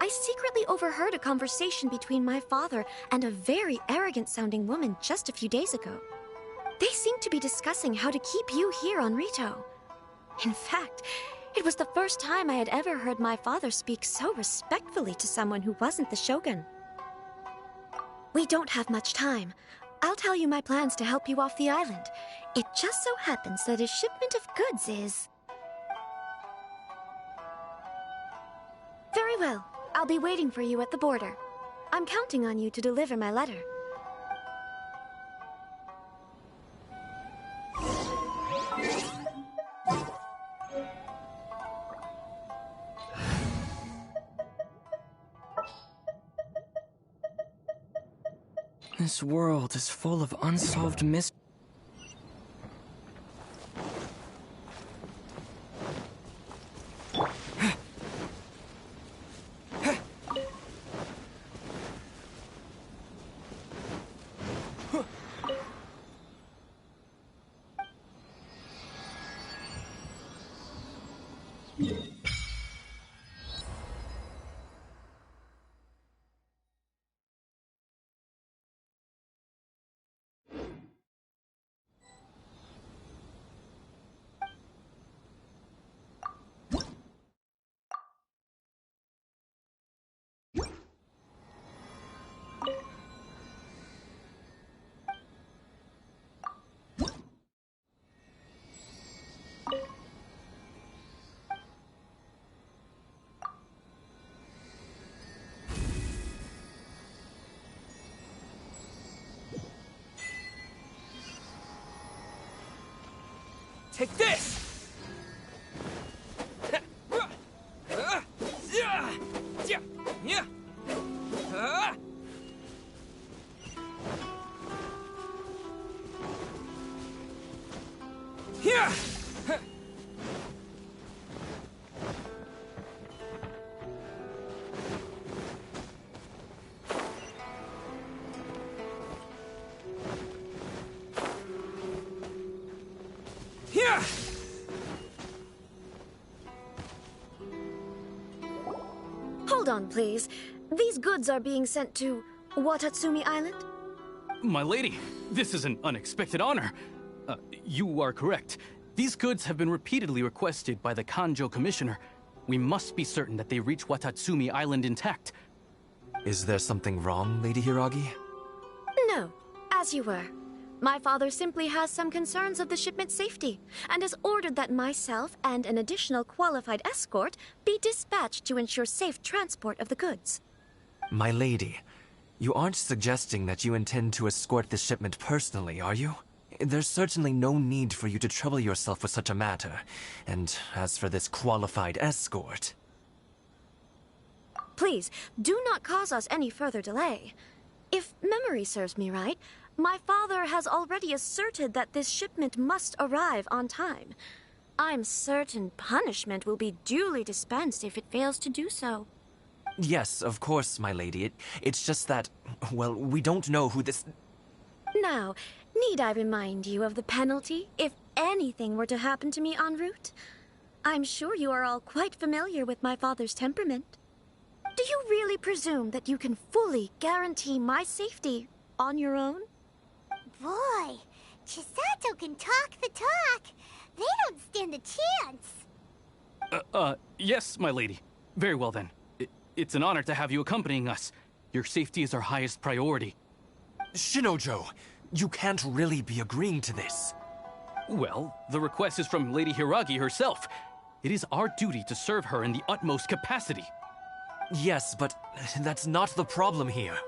I secretly overheard a conversation between my father and a very arrogant-sounding woman just a few days ago. They seemed to be discussing how to keep you here on Rito. In fact, it was the first time I had ever heard my father speak so respectfully to someone who wasn't the Shogun. We don't have much time. I'll tell you my plans to help you off the island. It just so happens that a shipment of goods is... Very well. I'll be waiting for you at the border. I'm counting on you to deliver my letter. This world is full of unsolved mysteries. Take this! Hold on, please. These goods are being sent to Watatsumi Island? My lady, this is an unexpected honor. You are correct. These goods have been repeatedly requested by the Kanjo Commissioner. We must be certain that they reach Watatsumi Island intact. Is there something wrong, Lady Hiragi? No, as you were. My father simply has some concerns of the shipment's safety, and has ordered that myself and an additional qualified escort be dispatched to ensure safe transport of the goods. My lady, you aren't suggesting that you intend to escort this shipment personally, are you? There's certainly no need for you to trouble yourself with such a matter. And as for this qualified escort... Please, do not cause us any further delay. If memory serves me right, my father has already asserted that this shipment must arrive on time. I'm certain punishment will be duly dispensed if it fails to do so. Yes, of course, my lady. It's just that, well, we don't know who this... Now, need I remind you of the penalty if anything were to happen to me en route? I'm sure you are all quite familiar with my father's temperament. Do you really presume that you can fully guarantee my safety on your own? Boy, Chisato can talk the talk. They don't stand a chance. Yes, my lady. Very well then. It's an honor to have you accompanying us. Your safety is our highest priority. Shinojo, you can't really be agreeing to this. Well, the request is from Lady Hiragi herself. It is our duty to serve her in the utmost capacity. Yes, but that's not the problem here.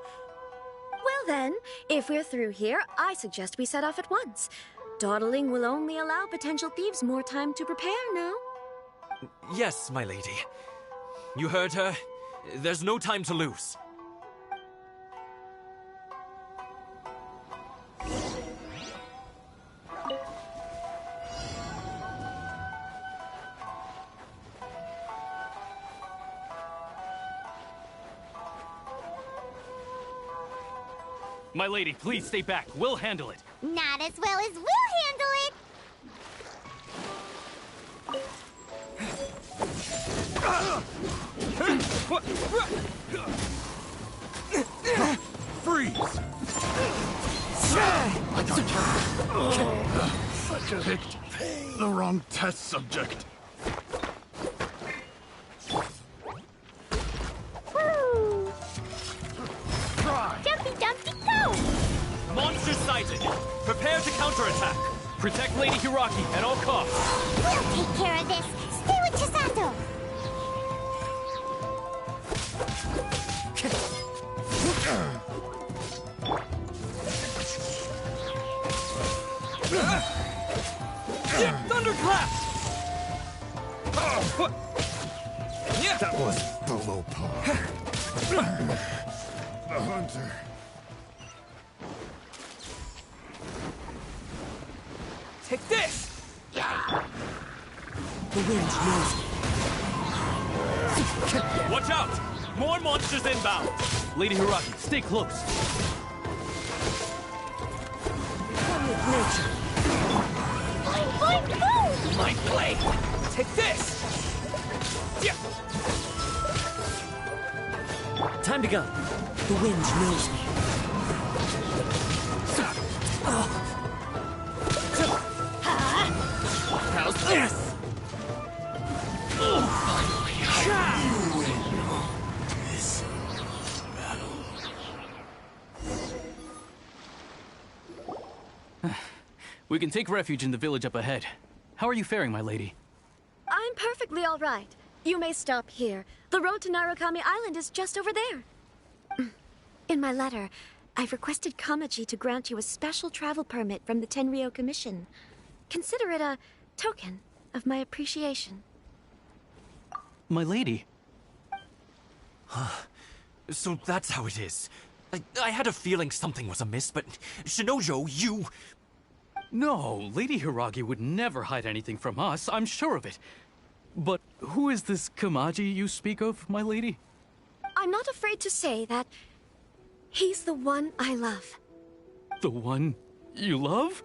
Well then, if we're through here, I suggest we set off at once. Dawdling will only allow potential thieves more time to prepare, no? Yes, my lady. You heard her. There's no time to lose. My lady, please stay back. We'll handle it. Not as well as we'll handle it. Freeze! Such a picked the wrong test subject. Jumpy Dumpty go! Monster sighted. Prepare to counterattack. Protect Lady Hiragi at all costs. We'll take care of this. Stay with Chisato. Thunderclap! That was below par. The hunter. Take this! The wind knows it. Watch out! More monsters inbound! Lady Hiragi, stay close. Come with nature. Boing, boing, boom! My blade! Take this! Time to go. The wind knows me. How's this? We can take refuge in the village up ahead. How are you faring, my lady? I'm perfectly all right. You may stop here. The road to Narukami Island is just over there. In my letter, I've requested Kamaji to grant you a special travel permit from the Tenryou Commission. Consider it a token of my appreciation. My lady. So that's how it is. I had a feeling something was amiss, but Shinojo, you... No, Lady Hiragi would never hide anything from us, I'm sure of it. But who is this Kamaji you speak of, my lady? I'm not afraid to say that he's the one I love. The one you love?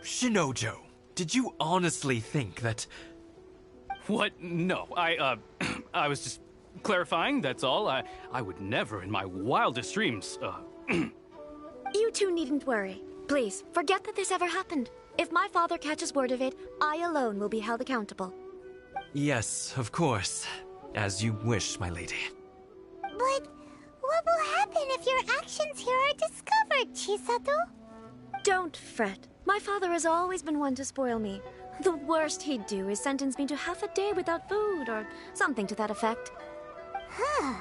Shinojo, did you honestly think that... What? No, I was just clarifying, that's all. I would never in my wildest dreams, You two needn't worry. Please, forget that this ever happened. If my father catches word of it, I alone will be held accountable. Yes, of course. As you wish, my lady. But what will happen if your actions here are discovered, Chisato? Don't fret. My father has always been one to spoil me. The worst he'd do is sentence me to half a day without food, or something to that effect. Huh.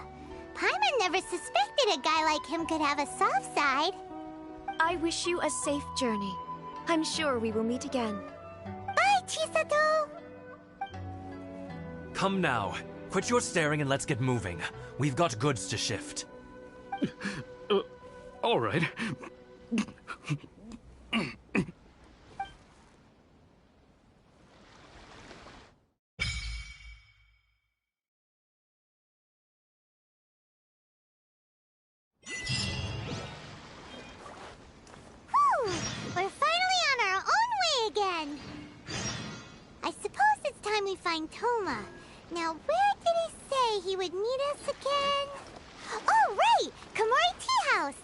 Paimon never suspected a guy like him could have a soft side. I wish you a safe journey. I'm sure we will meet again. Bye, Chisato! Come now. Quit your staring and let's get moving. We've got goods to shift. All right. We're finally on our own way again! I suppose it's time we find Toma. Now, where did he say he would meet us again? Oh, right! Komori Tea House!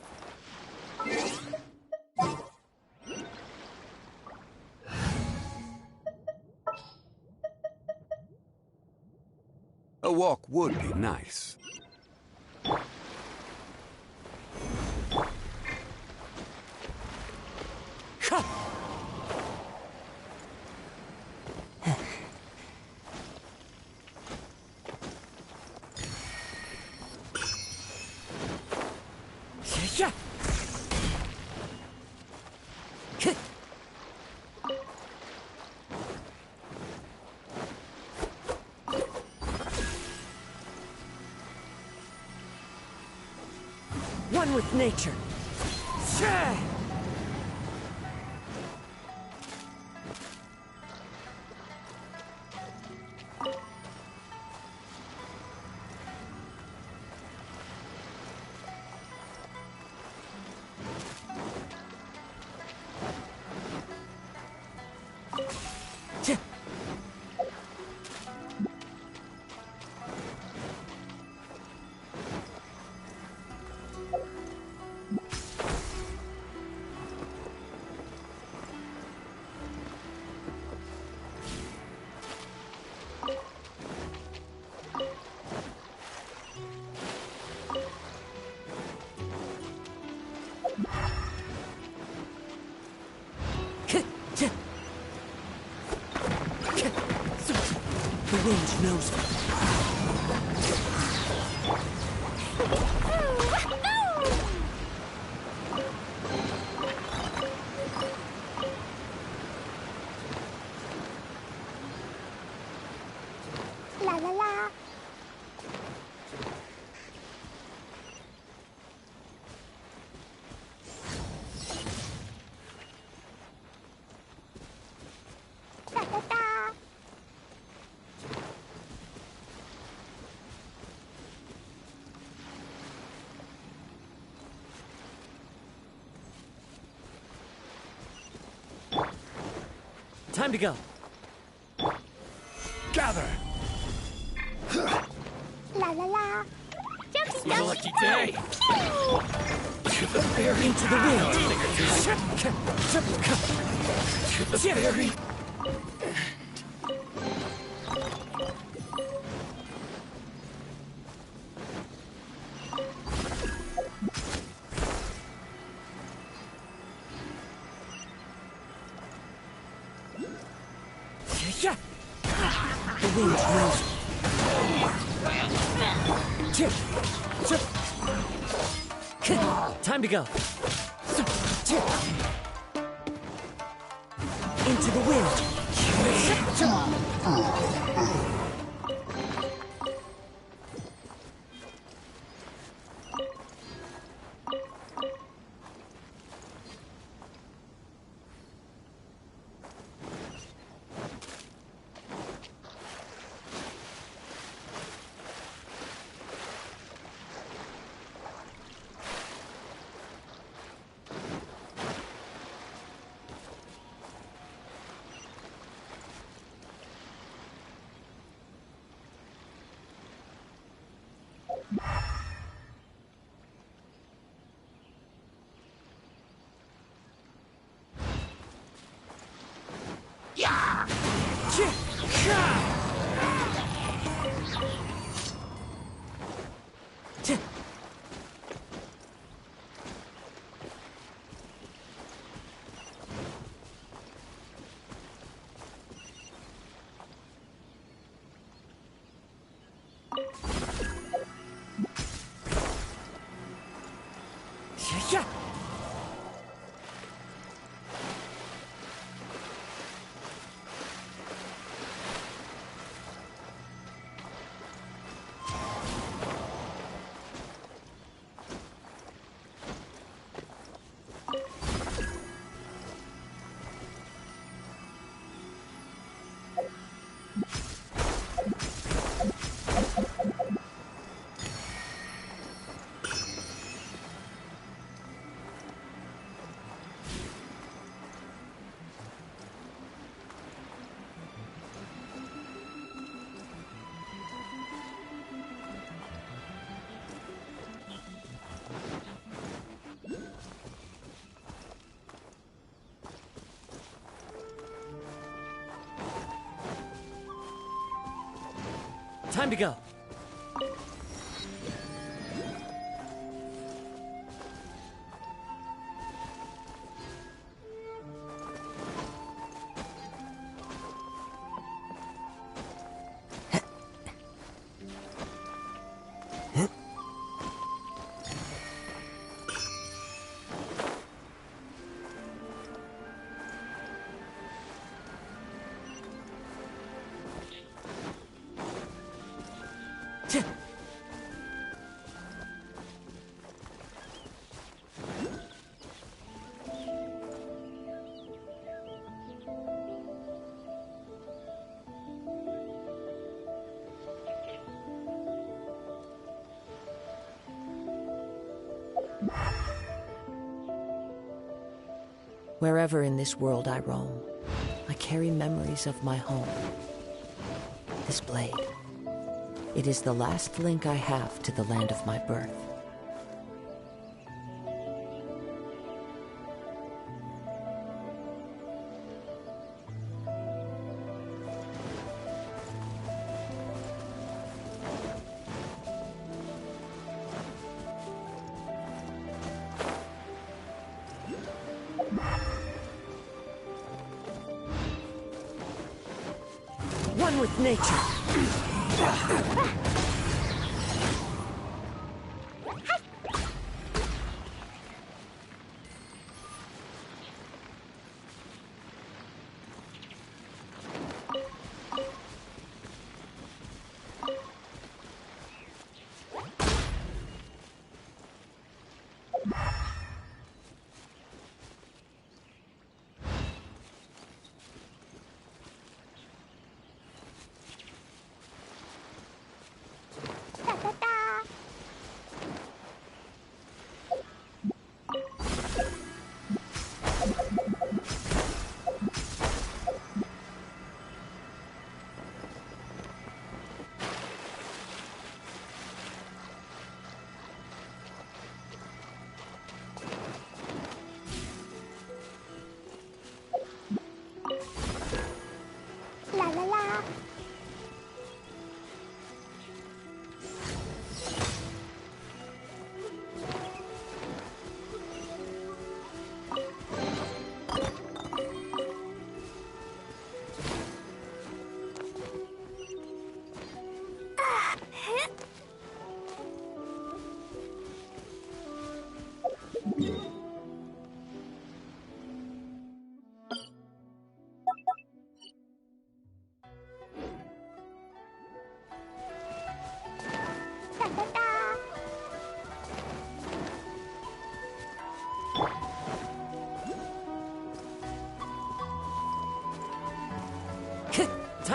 A walk would be nice. One with nature. The wind knows me. La la la. Da da da. Time to go. Gather! La la la. Jumpy, It's a lucky day. Pew! To the berry. Into the wind. To the berry. The wind knows. Time to go. Into the wind. Time to go. Wherever in this world I roam, I carry memories of my home. This blade, it is the last link I have to the land of my birth. One with nature.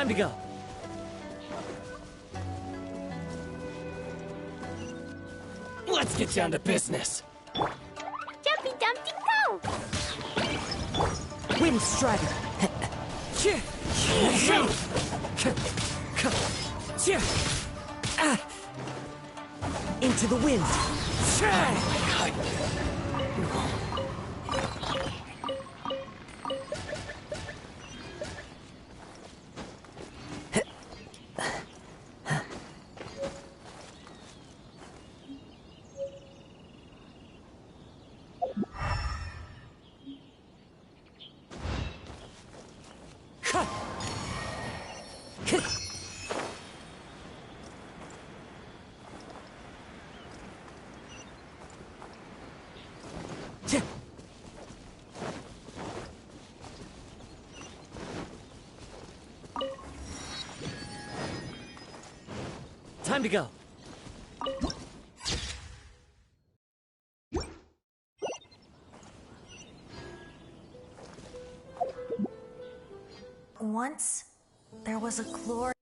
Time to go. Let's get down to business. Jumpy Dumpty go! Wind Strider. Into the wind. Time to go. Once, there was a glorious